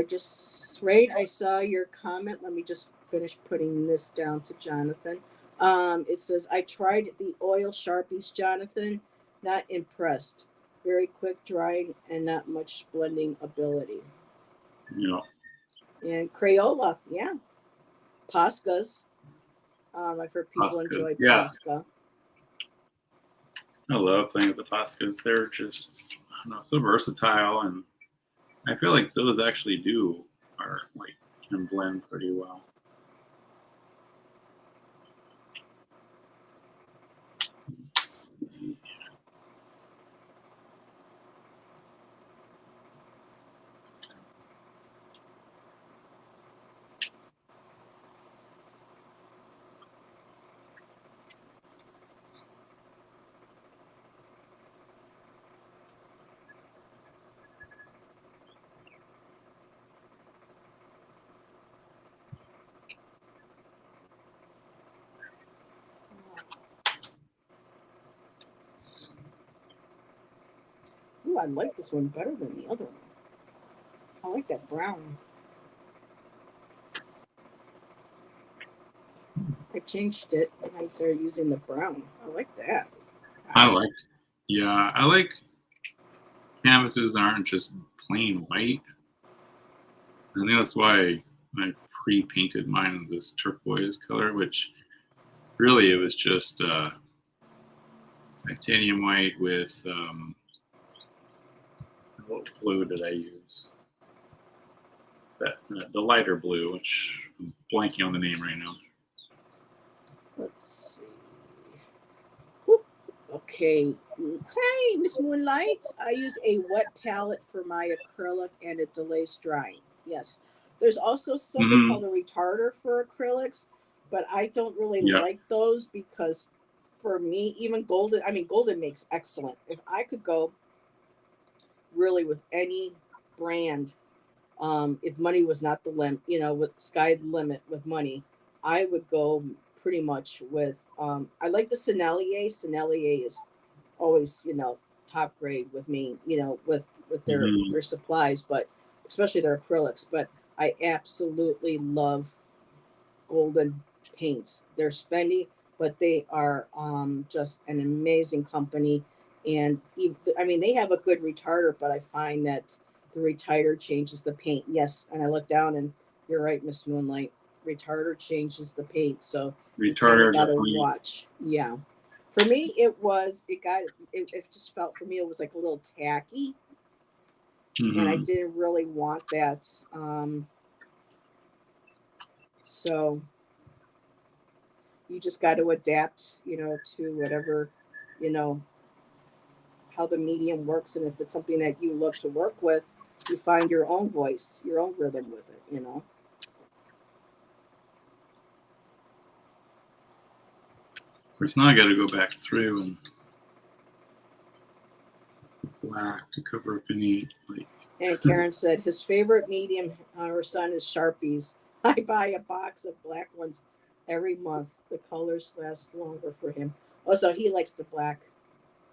I saw your comment. Let me just finish putting this down to Jonathan. It says, I tried the oil Sharpies, Jonathan. Not impressed. Very quick drying and not much blending ability. Yeah. And Crayola, yeah. Poscas. I've heard people enjoy Posca. I love playing with the Poscas. They're just, I don't know, so versatile, and I feel like those actually can blend pretty well. Let's see. Ooh, I like this one better than the other one. I like that brown. I changed it and I started using the brown. I like that. I like canvases that aren't just plain white. I think that's why I pre-painted mine in this turquoise color, which really it was just titanium white with What blue did I use? The lighter blue, which I'm blanking on the name right now. Let's see. Whoop. Okay. Hey, Miss Moonlight. I use a wet palette for my acrylic and it delays drying. Yes. There's also something called a retarder for acrylics, but I don't really like those because for me, even Golden, Golden makes excellent. If I could go really with any brand, if money was not the limit, with sky the limit with money, I would go pretty much with, I like the Sennelier. Sennelier is always, top grade with me, with their supplies, but especially their acrylics. But I absolutely love Golden paints. They're spendy, but they are just an amazing company. And they have a good retarder, but I find that the retarder changes the paint. Yes, and I look down, and you're right, Miss Moonlight. Retarder changes the paint, so retarder got to watch. Yeah, for me, it just felt, for me, it was like a little tacky, and I didn't really want that. So you just got to adapt, to whatever, how the medium works. And if it's something that you love to work with, you find your own voice, your own rhythm with it, Of course, now I got to go back through and black to cover up any, like. And Karen said his favorite medium, her son, is Sharpies. I buy a box of black ones every month. The colors last longer for him. Also, he likes the black.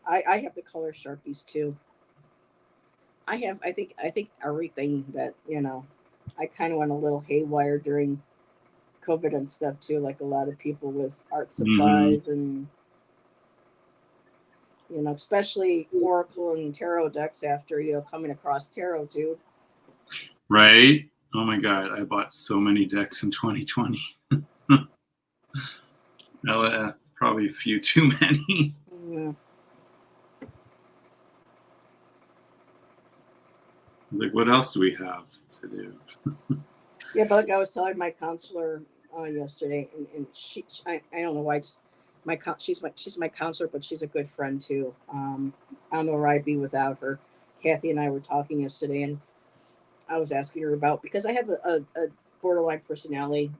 I have the color Sharpies too. I think everything that, I kind of went a little haywire during COVID and stuff too, like a lot of people with art supplies and, especially Oracle and Tarot decks after, coming across Tarot too. Right? Oh my God, I bought so many decks in 2020. Probably a few too many. Yeah. Like, what else do we have to do? Yeah, but like I was telling my counselor yesterday, and I don't know why, just she's my counselor, but she's a good friend too. I don't know where I'd be without her. Kathy and I were talking yesterday, and I was asking her about, because I have a borderline personality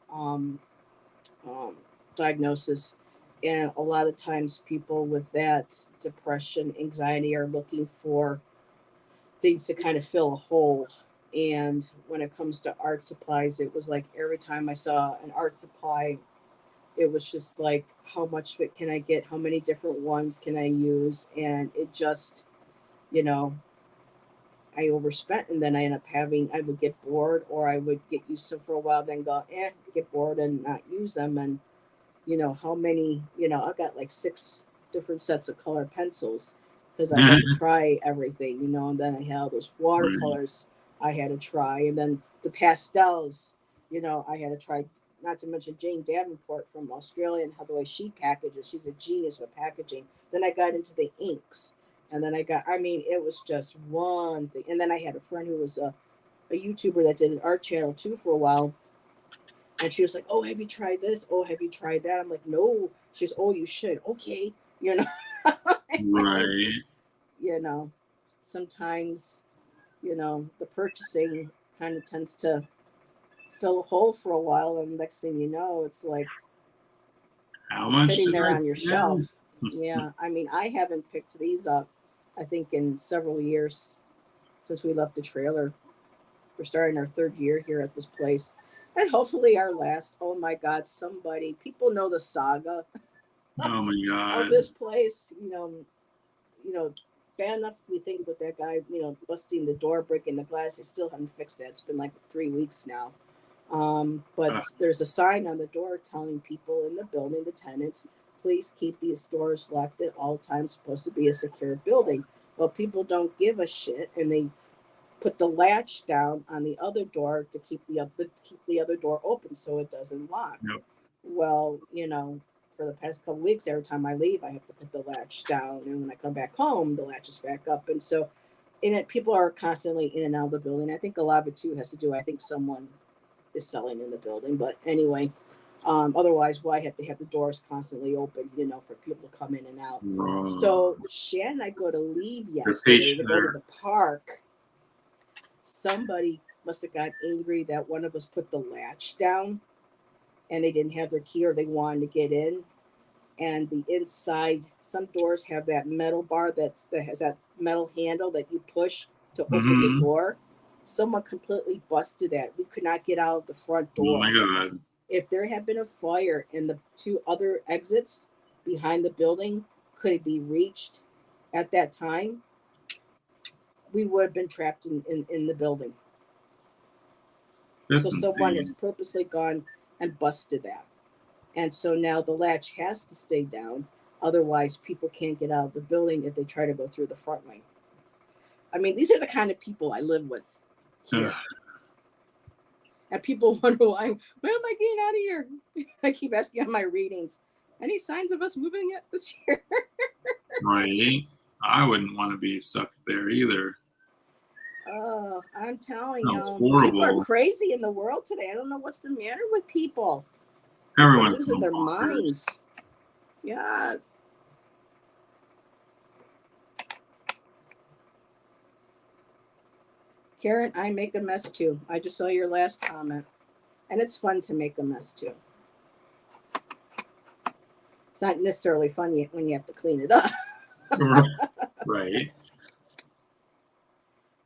diagnosis, and a lot of times people with that depression, anxiety are looking for things to kind of fill a hole. And when it comes to art supplies, it was like every time I saw an art supply, it was just like, how much of it can I get? How many different ones can I use? And it just, I overspent, and then I would get bored, or I would get used to them for a while, then go, get bored and not use them. And, how many, I've got like 6 different sets of color pencils because I had to try everything, and then I had all those watercolors I had to try. And then the pastels, I had to try, not to mention Jane Davenport from Australia and how the way she packages. She's a genius with packaging. Then I got into the inks. And then it was just one thing. And then I had a friend who was a YouTuber that did an art channel too for a while. And she was like, oh, have you tried this? Oh, have you tried that? I'm like, no. She goes, oh, you should. Okay. Right. Sometimes, the purchasing kind of tends to fill a hole for a while. And the next thing you know, it's like, how much sitting there on your shelf. Yeah. I haven't picked these up, I think, in several years since we left the trailer. We're starting our 3rd year here at this place, and hopefully our last. Oh my God, people know the saga. Oh my God. Of this place, bad enough we think with that guy, busting the door, breaking the glass. They still haven't fixed that. It's been like 3 weeks now. But there's a sign on the door telling people in the building, the tenants, please keep these doors locked at all times. Supposed to be a secure building. Well, people don't give a shit, and they put the latch down on the other door to keep the other door open so it doesn't lock. Yep. Well, for the past couple weeks, every time I leave, I have to put the latch down, and when I come back home, the latch is back up. And so in it, people are constantly in and out of the building. I think a lot of it too has to do. I think someone is selling in the building, but anyway, otherwise, why have to have the doors constantly open? For people to come in and out. So Shan and I go to leave yesterday to go to the park. Somebody must have got angry that one of us put the latch down, and they didn't have their key, or they wanted to get in. And the inside, some doors have that metal bar that has that metal handle that you push to open the door. Someone completely busted that. We could not get out of the front door. Oh my God. If there had been a fire and the two other exits behind the building could be reached at that time, we would have been trapped in the building. That's so insane. Someone has purposely gone and busted that. And so now the latch has to stay down. Otherwise, people can't get out of the building if they try to go through the front way. I mean, these are the kind of people I live with here. And people wonder why, when am I getting out of here? I keep asking on my readings, any signs of us moving yet this year? Right. I wouldn't want to be stuck there either. Oh, I'm telling you, horrible. People are crazy in the world today. I don't know what's the matter with people. Everyone's losing their minds. Yes. Karen, I make a mess too. I just saw your last comment. And it's fun to make a mess too. It's not necessarily fun when you have to clean it up. Right.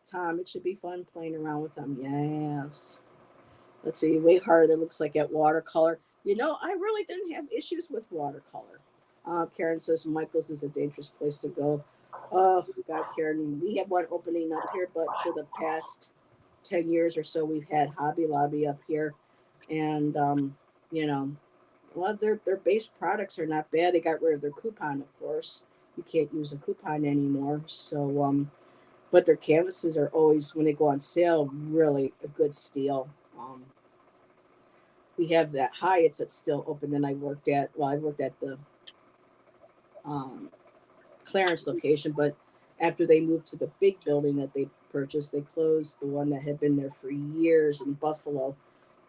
Tom, it should be fun playing around with them. Yes. Let's see, way harder than it looks like at watercolor. I really didn't have issues with watercolor. Karen says Michael's is a dangerous place to go. Oh, God, Karen, we have one opening up here, but for the past 10 years or so, we've had Hobby Lobby up here. And, a lot of their base products are not bad. They got rid of their coupon, of course. You can't use a coupon anymore. So, but their canvases are always, when they go on sale, really a good steal. We have that Hyatt's that's still open. Then I worked at the Clarence location, but after they moved to the big building that they purchased, they closed the one that had been there for years in Buffalo.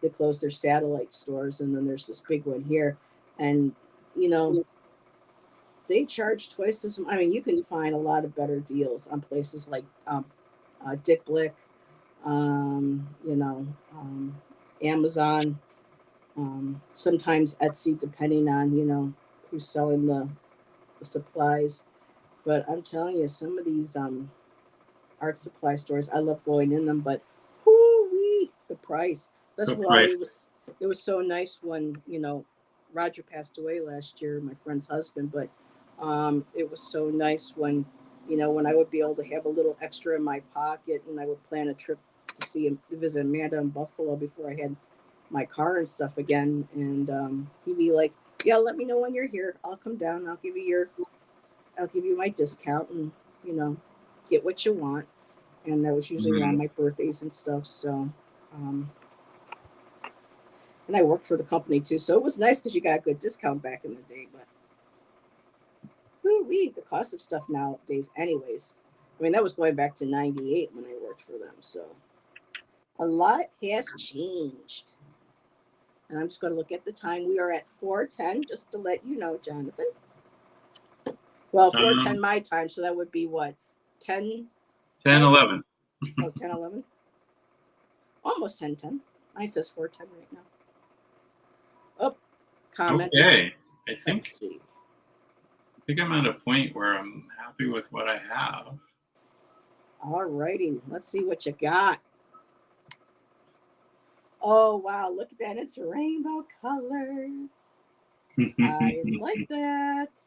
They closed their satellite stores, and then there's this big one here. And, they charge twice as much. I mean, you can find a lot of better deals on places like Dick Blick, Amazon, sometimes Etsy, depending on, who's selling the supplies. But I'm telling you, some of these art supply stores, I love going in them, but whoo-wee, the price. That's why it was so nice when, Roger passed away last year, my friend's husband, but it was so nice when I would be able to have a little extra in my pocket, and I would plan a trip to visit Amanda in Buffalo before I had my car and stuff again. And he'd be like, yeah, let me know when you're here. I'll come down. I'll give you my discount and, get what you want. And that was usually around my birthdays and stuff. So, and I worked for the company too. So it was nice because you got a good discount back in the day, but the cost of stuff nowadays anyways. I mean, that was going back to 98 when I worked for them. So a lot has changed. And I'm just going to look at the time. We are at 4:10, just to let you know, Jonathan. Well, 4:10 my time, so that would be what? 10? 10:11. Oh, 10:11? Almost 10:10. Mine says 4:10 right now. Oh, comments. Okay. Let's see. I think I'm at a point where I'm happy with what I have. All righty. Let's see what you got. Oh, wow. Look at that. It's rainbow colors. I like that.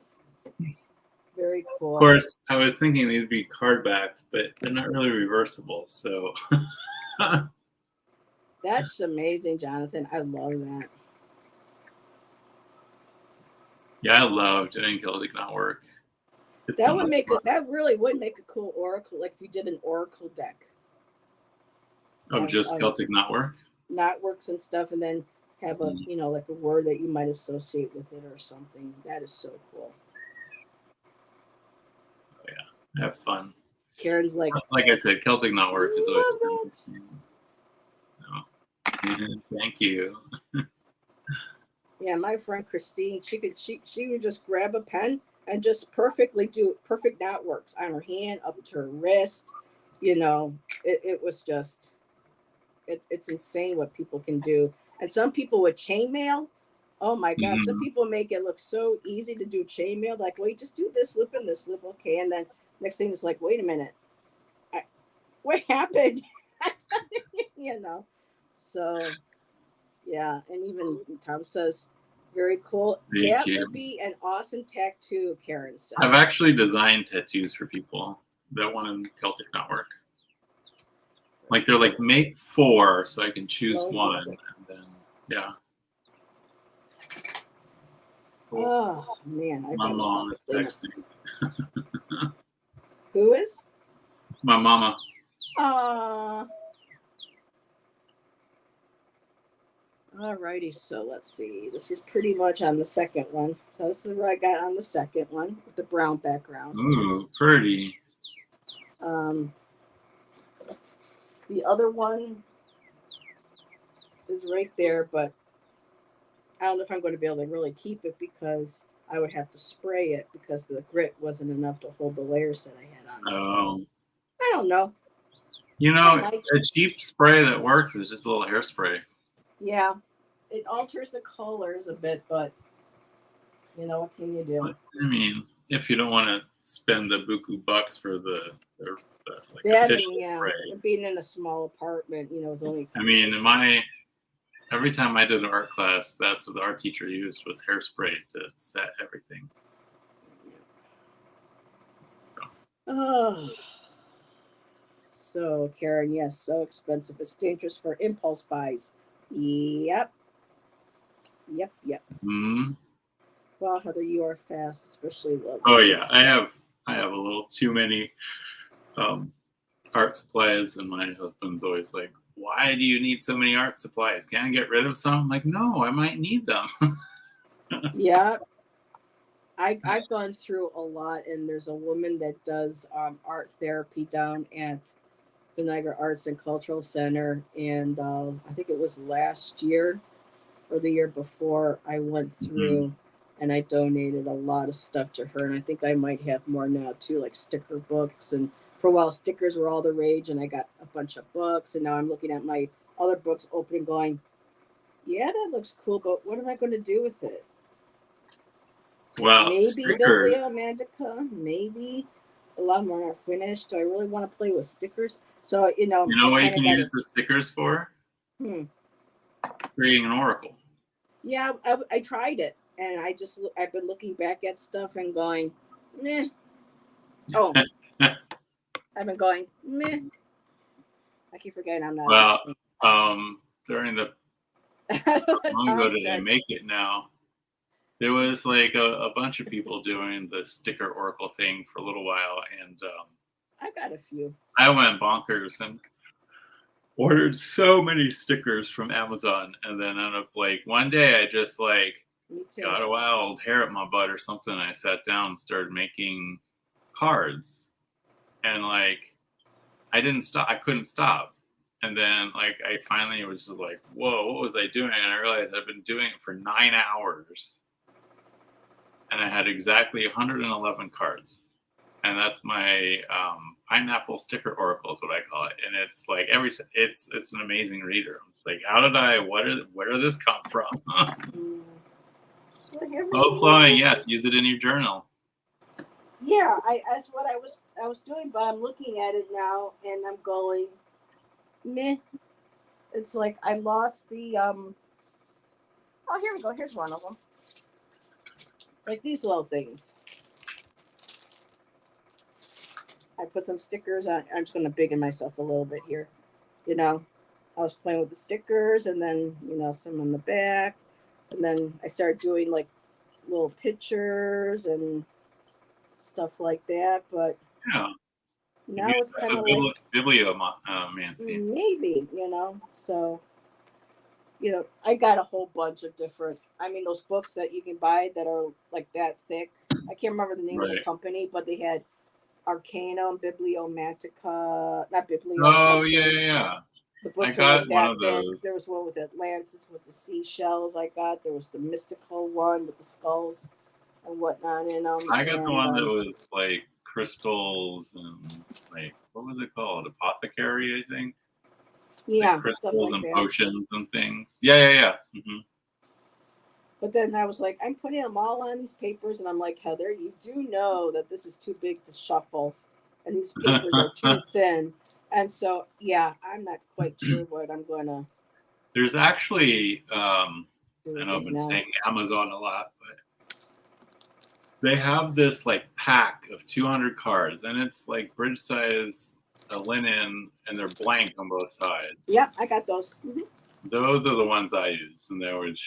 Very cool. Of course, I was thinking they'd be card backs, but they're not really reversible. So that's amazing, Jonathan. I love that. Yeah, I love doing Celtic knotwork. That really would make a cool oracle, like if you did an oracle deck. Of just Celtic knotwork? Knotworks and stuff, and then have a, like a word that you might associate with it or something. That is so cool. Oh, yeah. Have fun. Karen's like, Like I said, Celtic knotwork is always. love that. So, thank you. Yeah, my friend Christine, she would just grab a pen and just perfectly do perfect knotworks on her hand up to her wrist. You know, it was just it's insane what people can do. And some people with chainmail, oh my God, some people make it look so easy to do chainmail. Like, well, you just do this loop and this loop, okay, and then next thing is like, wait a minute, what happened? You know, so yeah, and even Tom says, very cool. Thank That you. would be an awesome tattoo, Karen said. I've actually designed tattoos for people that want Celtic knotwork. Like they're like, make 4 so I can choose one, and then yeah. Cool. Oh man, I My mom is texting. Who is? My mama. Alrighty, so let's see. This is pretty much on the second one. So this is what I got on the second one with the brown background. Ooh, pretty. The other one is right there, but I don't know if I'm going to be able to really keep it because I would have to spray it because the grit wasn't enough to hold the layers that I had on. Oh. I don't know. You know, a cheap spray that works is just a little hairspray. Yeah, it alters the colors a bit, but you know, what can you do? I mean, if you don't want to spend the buku bucks for the like that official and, spray. Being in a small apartment, you know, with only. I mean, every time I did an art class, that's what the art teacher used was hairspray to set everything. Oh. So, Karen, yes, so expensive. It's dangerous for impulse buys. Yep. Mm-hmm. Well, Heather, you are fast, especially love. Oh yeah, I have a little too many art supplies, and my husband's always like, "Why do you need so many art supplies? Can't I get rid of some?" I'm like, no, I might need them. Yeah. I've gone through a lot, and there's a woman that does art therapy down at the Niagara Arts and Cultural Center, and I think it was last year or the year before I went through and I donated a lot of stuff to her, and I think I might have more now too, like sticker books. And for a while stickers were all the rage, and I got a bunch of books, and now I'm looking at my other books open and going, yeah, that looks cool, but what am I going to do with it? Well, maybe stickers. Bibliomandica, maybe a lot more not finished. Do I really want to play with stickers? So, you know what you can use the stickers for? Creating an oracle. Yeah, I tried it, and I've been looking back at stuff and going, meh. Oh, I've been going, meh. I keep forgetting I'm not. Well, during the long ago did I make it now? There was like a bunch of people doing the sticker oracle thing for a little while, and I got a few. I went bonkers and ordered so many stickers from Amazon, and then ended up like one day I just like got a wild hair up my butt or something. I sat down and started making cards, and like I couldn't stop. And then like I finally was just like, whoa, what was I doing? And I realized I've been doing it for 9 hours. And I had exactly 111 cards. And that's my pineapple sticker oracle is what I call it. And it's like it's an amazing reader. It's like, where did this come from? Flowing, yes, use it in your journal. Yeah, that's what I was doing, but I'm looking at it now and I'm going, meh. It's like I lost the oh, here we go. Here's one of them. Like these little things. I put some stickers on. I'm just going to biggin myself a little bit here. You know, I was playing with the stickers, and then, you know, some on the back. And then I started doing like little pictures and stuff like that. But yeah, now it's kind of like bibliomancy. Maybe, you know. So, you know, I got a whole bunch of different, I mean, those books that you can buy that are like that thick. I can't remember the name of the company, but they had Arcanum, Bibliomantica, not Biblio, Oh yeah, something. yeah, yeah. The I books are got like one that of thin. those. There was one with Atlantis with the seashells I got. There was the mystical one with the skulls and whatnot in them. I got the And one that was like crystals and like what was it called? Apothecary, I think. Like yeah, stuff crystals like and that. potions and things. Yeah, yeah, yeah. But then I was like, I'm putting them all on these papers, and I'm like, Heather, you do know that this is too big to shuffle, and these papers are too thin. And so, yeah, I'm not quite sure what I'm going to There's actually, do I with know I've this been now. saying Amazon a lot, but they have this like pack of 200 cards, and it's like bridge size linen, and they're blank on both sides. Yeah, I got those. Those are the ones I use, and that was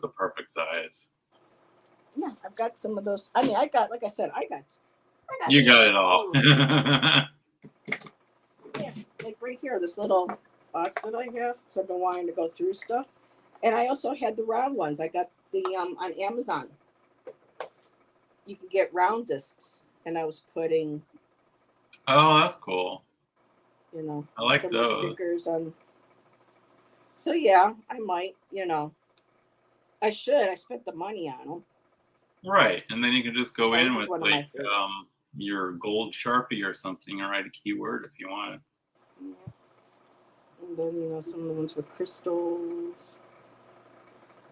the perfect size. Yeah, I've got some of those. I mean, I got, like I said, I got You got it all. all of yeah, like right here, this little box that I have, because I've been wanting to go through stuff. And I also had the round ones. I got the on Amazon. You can get round discs, and I was putting, Oh, that's cool. you know, I like some of the those. stickers on. So yeah, I might, I should. I spent the money on them. Right, and then you can just go Oh, in this is with one of my like favorites. your gold Sharpie or something and write a keyword if you want. Yeah. And then some of the ones with crystals.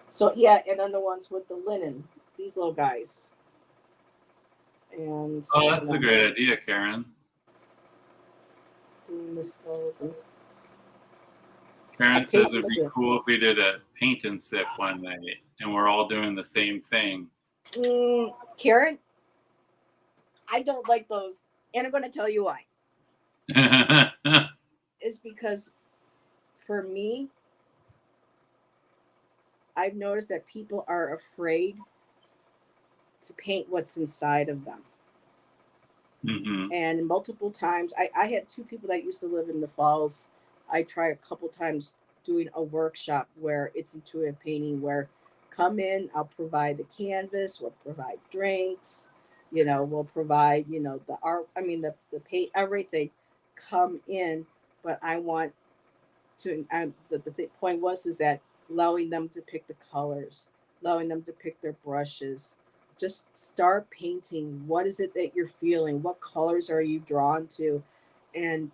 So yeah, and then the ones with the linen, these little guys. And Oh, that's a great idea, Karen. doing the skulls and Karen says paint it'd be sip. cool if we did a paint and sip one night and we're all doing the same thing. Karen, I don't like those, and I'm going to tell you why. Is because for me, I've noticed that people are afraid to paint what's inside of them. And multiple times, I had two people that used to live in the Falls. I tried a couple times doing a workshop where it's intuitive painting, where come in, I'll provide the canvas, we'll provide drinks, we'll provide, the art, I mean, the paint, everything, come in. But I want to, the point is that allowing them to pick the colors, allowing them to pick their brushes, just start painting. What is it that you're feeling? What colors are you drawn to? And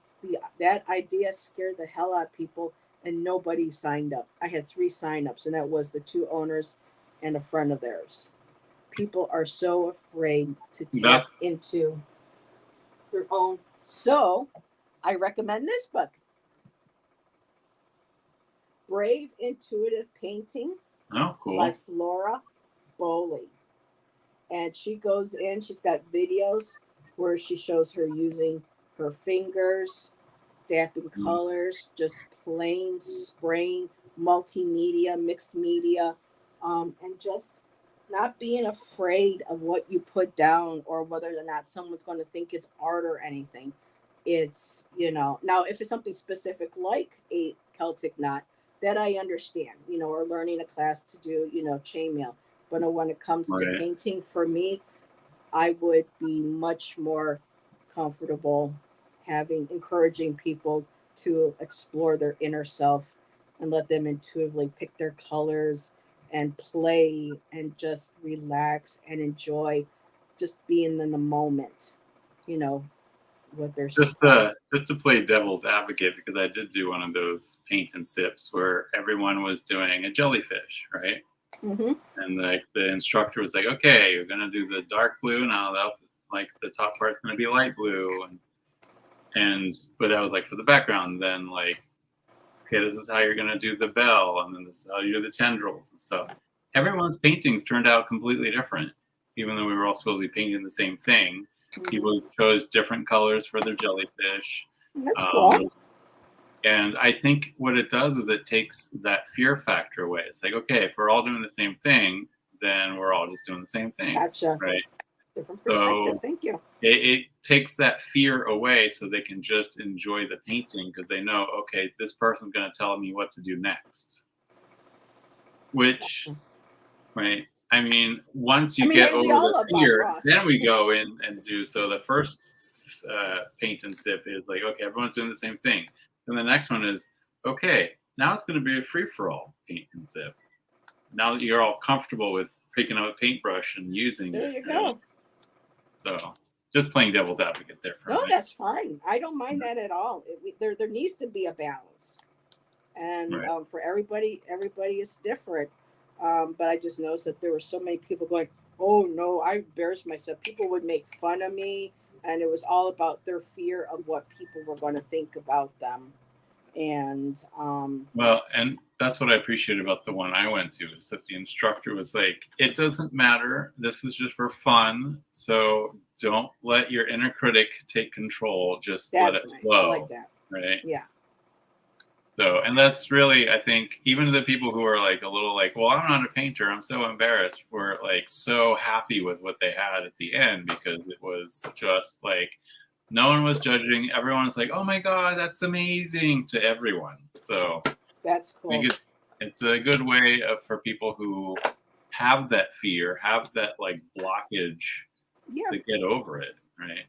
that idea scared the hell out of people, and nobody signed up. I had 3 signups, and that was the 2 owners and a friend of theirs. People are so afraid to tap into their own. So I recommend this book, Brave Intuitive Painting by Flora Bowley. And she goes in, she's got videos where she shows her using her fingers, dapping colors, just plain spraying, multimedia, mixed media, and just not being afraid of what you put down or whether or not someone's going to think it's art or anything. It's, now if it's something specific like a Celtic knot, that I understand, or learning a class to do, chainmail. But when it comes to painting, for me, I would be much more comfortable encouraging people to explore their inner self and let them intuitively pick their colors and play and just relax and enjoy just being in the moment, with their just to play devil's advocate, because I did do one of those paint and sips where everyone was doing a jellyfish, right? And like the instructor was like, okay, you're gonna do the dark blue now, like the top part's gonna be light blue, but that was like for the background. Then like, okay, this is how you're gonna do the bell, and then this is how you do the tendrils and stuff. Everyone's paintings turned out completely different, even though we were all supposed to be painting the same thing. People chose different colors for their jellyfish. That's cool. And I think what it does is it takes that fear factor away. It's like, okay, if we're all doing the same thing, then we're all just doing the same thing. Gotcha. Right. Different perspective. Thank you. It takes that fear away so they can just enjoy the painting because they know, okay, this person's going to tell me what to do next. Which, right, I mean, once I you mean, get hey, we over all the love Bob fear, Ross. then we go in and do. So the first paint and sip is like, okay, everyone's doing the same thing. Then the next one is, okay, now it's going to be a free for all paint and sip. Now that you're all comfortable with picking up a paintbrush and using There it. you go. So just playing devil's advocate there for No, me. that's fine. I don't mind that at all. There needs to be a balance, and Right. for everybody is different. But I just noticed that there were so many people going, "Oh no, I embarrassed myself." People would make fun of me, and it was all about their fear of what people were going to think about them. And Well, and that's what I appreciate about the one I went to is that the instructor was like, it doesn't matter. This is just for fun. So don't let your inner critic take control. Just let that's it nice. I flow. like that. Right. Yeah. So, and that's really, I think, even the people who are like a little like, well, I'm not a painter, I'm so embarrassed, were like so happy with what they had at the end because it was just like, no one was judging. Everyone was like, oh my God, that's amazing to everyone. So That's I cool. think it's a good way for people who have that fear, have that like blockage Yeah. to get over it, right?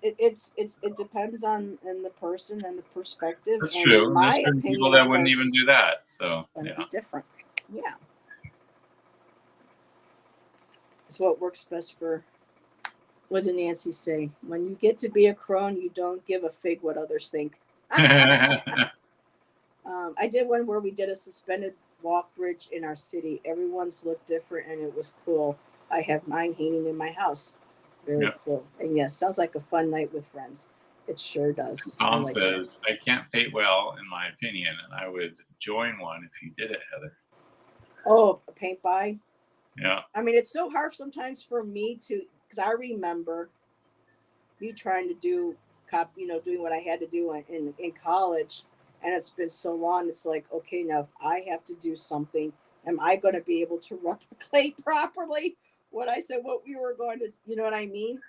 It depends on the person and the perspective. That's And true. in And there's my certain people opinion, that of wouldn't even course, do that. So it's going to yeah. be different. Yeah. It's what works best for. What did Nancy say? When you get to be a crone, you don't give a fig what others think. I did one where we did a suspended walk bridge in our city. Everyone's looked different and it was cool. I have mine hanging in my house. Very Yeah. cool. And yes, sounds like a fun night with friends. It sure does. I Tom like says, I can't paint well, in my opinion, and I would join one if you did it, Heather. that. Oh, a paint by? Yeah. I mean, it's so hard sometimes for me to, because I remember me trying to do, doing what I had to do in college, and it's been so long. It's like, okay, now if I have to do something, am I going to be able to replicate properly what I said, what we were going to, you know what I mean?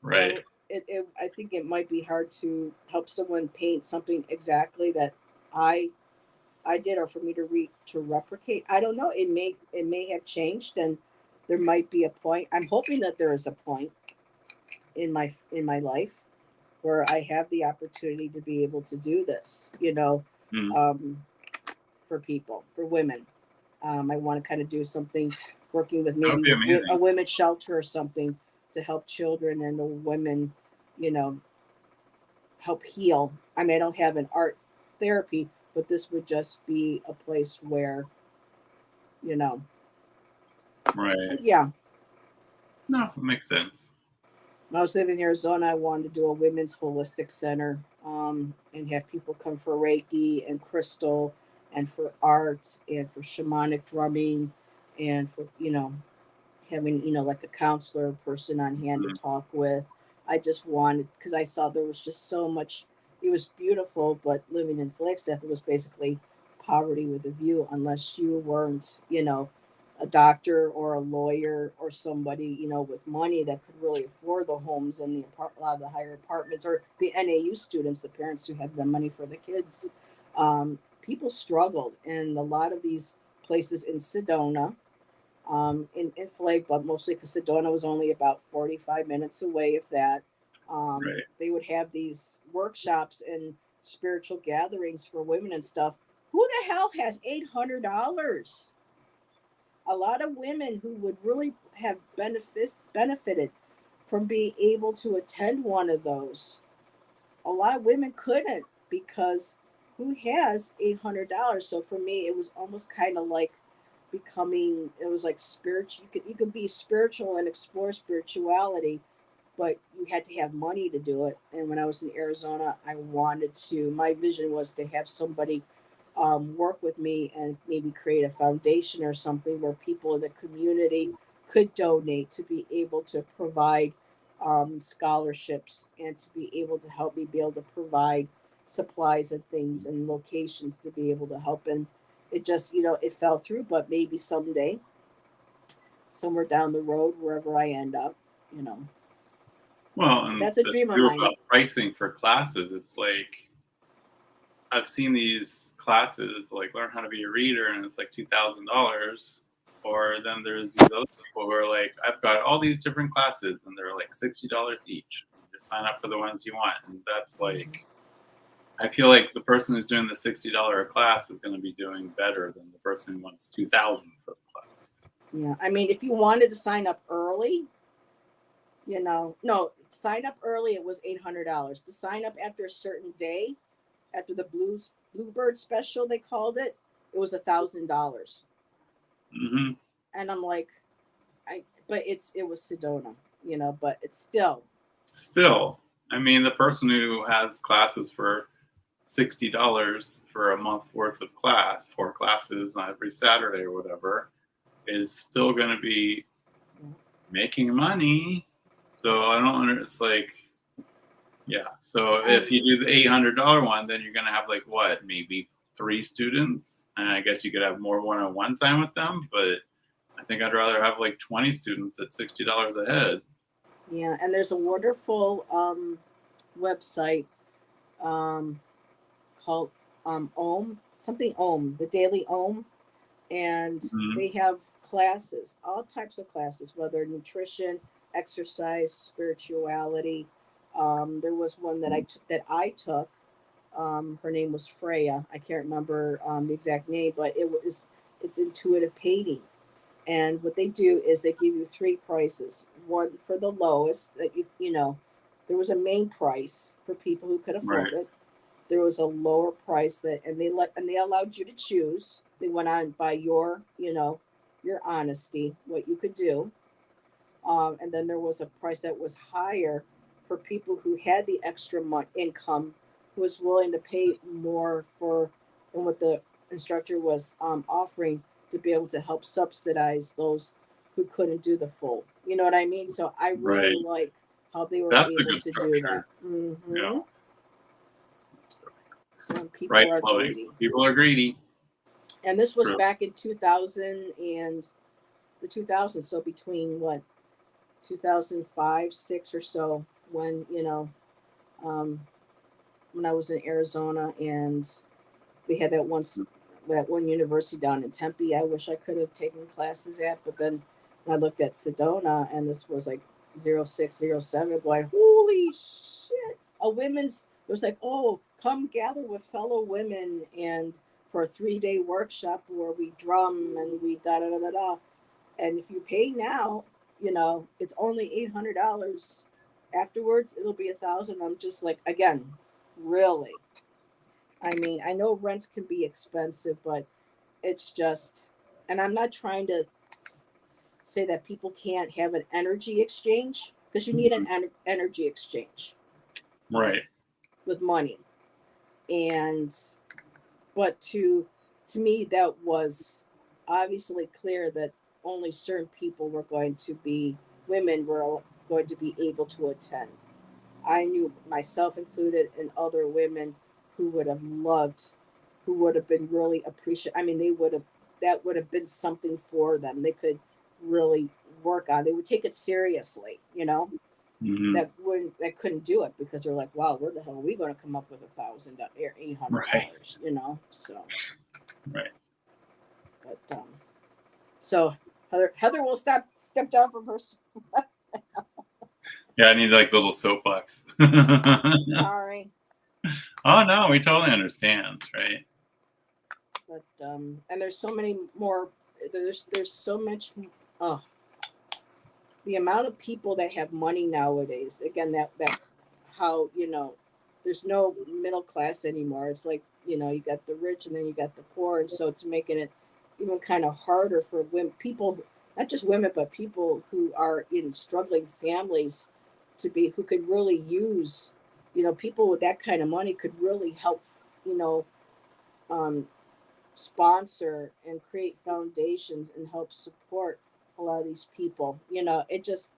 Right. So I think it might be hard to help someone paint something exactly that I I did, or for me to replicate. I don't know. It may have changed, and there might be a point. I'm hoping that there is a point in my life where I have the opportunity to be able to do this. Mm. For people, for women. I want to kind of do something, working with That would maybe be with a amazing. women's shelter or something to help children and the women, you know, help heal. I mean, I don't have an art therapy, but this would just be a place where, you know, Right. yeah. No, it makes sense. When I was living in Arizona, I wanted to do a women's holistic center, and have people come for Reiki and crystal and for art and for shamanic drumming and for, having, like a counselor person on hand to Mm. talk with. I just wanted, because I saw there was just so much. It was beautiful, but living in Flagstaff, it was basically poverty with a view, unless you weren't, a doctor or a lawyer or somebody, with money that could really afford the homes and a lot of the higher apartments, or the NAU students, the parents who had the money for the kids. People struggled, and a lot of these places in Sedona, in Flake, but mostly because Sedona was only about 45 minutes away, if that. Right. They would have these workshops and spiritual gatherings for women and stuff. Who the hell has $800? A lot of women who would really have benefited from being able to attend one of those. A lot of women couldn't, because who has $800? So for me, it was almost kind of like becoming. It was like spiritual. You could be spiritual and explore spirituality, but you had to have money to do it. And when I was in Arizona, I wanted to. My vision was to have somebody work with me and maybe create a foundation or something where people in the community could donate to be able to provide scholarships and to be able to help me be able to provide supplies and things and locations to be able to help. And it just, it fell through, but maybe someday, somewhere down the road, wherever I end up, you know, Well, and that's a that's dream of true mine. about pricing for classes. It's like I've seen these classes like learn how to be a reader, and it's like $2,000. Or then there's these other people who are like, I've got all these different classes and they're like $60 each. Just sign up for the ones you want. And that's like, I feel like the person who's doing the $60 class is going to be doing better than the person who wants $2,000 for the class. Yeah, I mean, if you wanted to sign up early, no, sign up early, it was $800. To sign up after a certain day, after the Bluebird special, they called it, it was $1,000. Mm-hmm. And I'm like, but it was Sedona, but it's still. Still, I mean, the person who has classes for $60 for a month worth of class, 4 classes on every Saturday or whatever, is still going to be making money. So I don't. It's like, yeah. So if you do the $800 one, then you're going to have like what, maybe 3 students, and I guess you could have more one-on-one time with them. But I think I'd rather have like 20 students at $60 a head. Yeah, and there's a wonderful website called the Daily Ohm, and they have classes, all types of classes, whether nutrition, exercise, spirituality. There was one that I took. Her name was Freya. I can't remember the exact name, but it's intuitive painting. And what they do is they give you 3 prices. One for the lowest that there was a main price for people who could afford it. There was a lower price and they allowed you to choose. They went on by your honesty, what you could do. And then there was a price that was higher for people who had the extra income, who was willing to pay more for, and what the instructor was offering to be able to help subsidize those who couldn't do the full. You know what I mean? So I really like how they were able to do that. Mm-hmm. Yeah. Some people are greedy. People are greedy. And this was back in 2000 and the 2000s. So between 2005, 6 or so, when when I was in Arizona and we had that one university down in Tempe, I wish I could have taken classes at, but then when I looked at Sedona and this was like 0607, going, holy shit, it was like, oh, come gather with fellow women and for a 3-day workshop where we drum and we da da da da da. And if you pay now, it's only $800. Afterwards, it'll be $1,000. I'm just like, again, really. I mean, I know rents can be expensive, but it's just, and I'm not trying to say that people can't have an energy exchange, because you need an energy exchange. Right. With money. But to me, that was obviously clear that only certain people women were going to be able to attend. I knew, myself included, and other women who would have been really appreciative. I mean, that would have been something for them. They could really work on. They would take it seriously, Mm-hmm. that couldn't do it because they're like, wow, where the hell are we going to come up with $1,000 or $800? So. Right. But so Heather will step down from her. Yeah, I need like little soapbox. Sorry. Oh no, we totally understand, right? But and there's so many more. There's so much. The amount of people that have money nowadays. Again, that how there's no middle class anymore. It's like you got the rich and then you got the poor, and so it's making it even kind of harder for people, not just women, but people who are in struggling families who could really use, people with that kind of money could really help, sponsor and create foundations and help support a lot of these people. It just.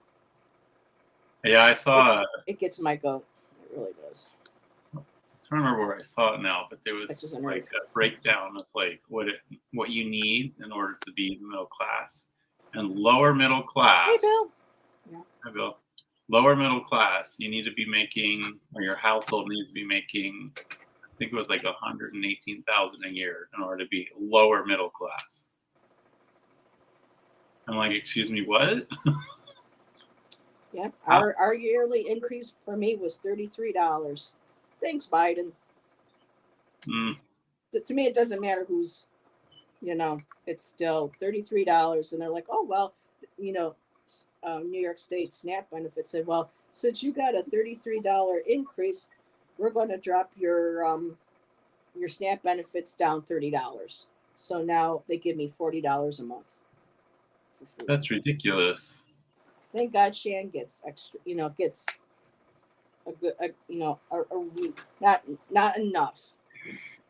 Yeah, I saw. It gets my goat. It really does. I don't remember where I saw it now, but there was like a breakdown of like what you need in order to be the middle class and lower middle class. Hey, Bill. Yeah. Hi, Bill. Lower middle class, you need to be making, or your household needs to be making, I think it was like $118,000 a year in order to be lower middle class. I'm like, excuse me, what? Yeah, our yearly increase for me was $33. Thanks, Biden. Mm, To me, it doesn't matter who's, it's still $33. And they're like, oh, well, you know, New York State SNAP benefits said, well, since you got a $33 increase, we're going to drop your SNAP benefits down $30. So now they give me $40 a month for food. that's ridiculous. Thank God Shan gets extra, gets a good, a week, not enough.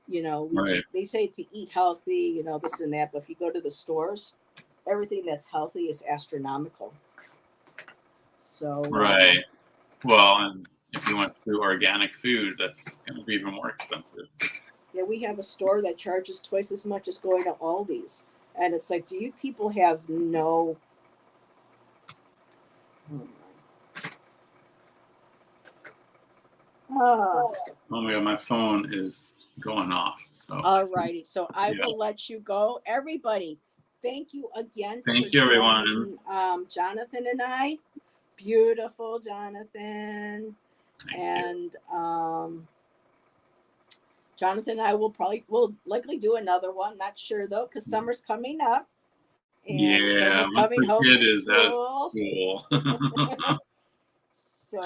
Right. They say to eat healthy, this and that, but if you go to the stores, everything that's healthy is astronomical. So Right. Well, and if you went through organic food, that's going to be even more expensive. yeah, we have a store that charges twice as much as going to Aldi's, and it's like, do you people have no? Oh my God, my phone is going off. So. All righty. So I Yeah. will let you go. Everybody, thank you again. Thank you, everyone. Joining, Jonathan and I. Beautiful, Jonathan. Thank you. Jonathan and I will likely do another one. Not sure though, because summer's coming up. And yeah, someone's coming home kid from is out of school. school. So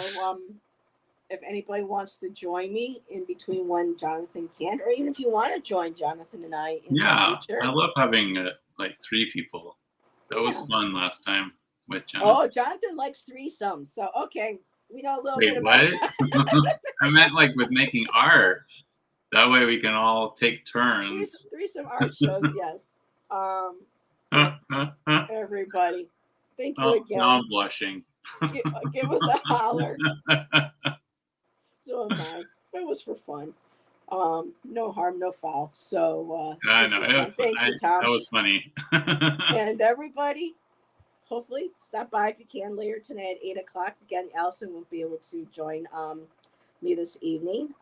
if anybody wants to join me in between when Jonathan can, or even if you want to join Jonathan and I in the future. I love having like 3 people. That was fun last time with Jonathan. Oh, Jonathan likes threesomes. So okay, we know a little Wait, bit about what? I meant like with making art. That way we can all take turns. Threesome art shows, yes. Everybody, thank you again. Now I'm blushing. Give us a holler. So am I. It was for fun. No harm, no foul. So I know. It was Thank you, Tom. That was funny. And everybody, hopefully stop by if you can later tonight at 8:00. Again, Allison won't be able to join me this evening,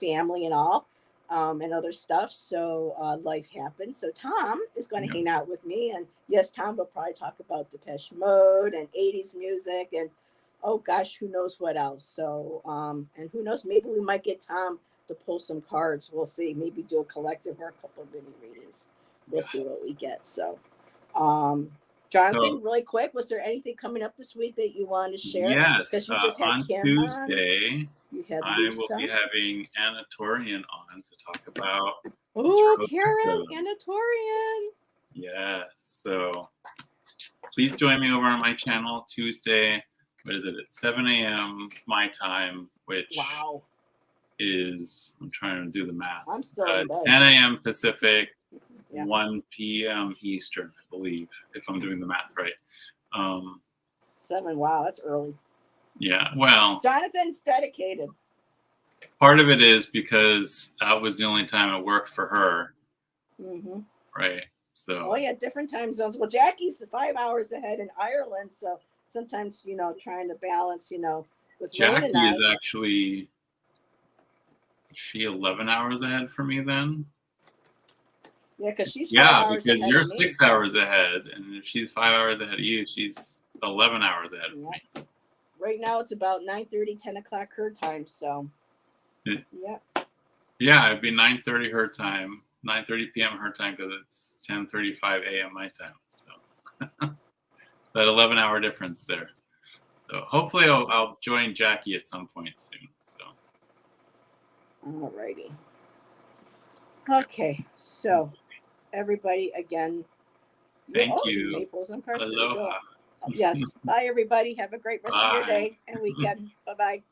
family and all, and other stuff. So life happens. So Tom is going to hang out with me, and yes, Tom will probably talk about Depeche Mode and 80s music and oh gosh, who knows what else. So and who knows, maybe we might get Tom to pull some cards. We'll see. Maybe do a collective or a couple of mini readings. We'll see what we get. So Jonathan, really quick, was there anything coming up this week that you want to share? Yes, you just had on Kim Tuesday, I Lisa. will be having Anna Torian on to talk about. Oh, Karen, Anna Torian. Yes, so please join me over on my channel Tuesday. What is it? It's 7 a.m. my time, which is, I'm trying to do the math. I'm still in bed. 10 a.m. Pacific, 1 p.m. Eastern, I believe, if I'm doing the math right. 7, wow, that's early. Yeah, well. Jonathan's dedicated. Part of it is because that was the only time it worked for her. Mm-hmm. Right, so. Oh, yeah, different time zones. Well, Jackie's 5 hours ahead in Ireland, so sometimes, trying to balance, with Jackie Rain and I. is actually, she 11 hours ahead for me then? Yeah, because she's 5 hours because ahead you're of me. 6 hours ahead, and if she's 5 hours ahead of you, she's 11 hours ahead of me. Right now it's about 9:30, 10 o'clock her time, so. Yeah, it'd be 9:30 her time, 9:30 p.m. her time, because it's 10:35 a.m. my time. So that 11-hour difference there. So hopefully I'll join Jackie at some point soon. So. Alrighty. Okay, so everybody again. Thank you. Maples and Aloha. Yes. Bye everybody. Have a great rest of your day and weekend. Bye-bye.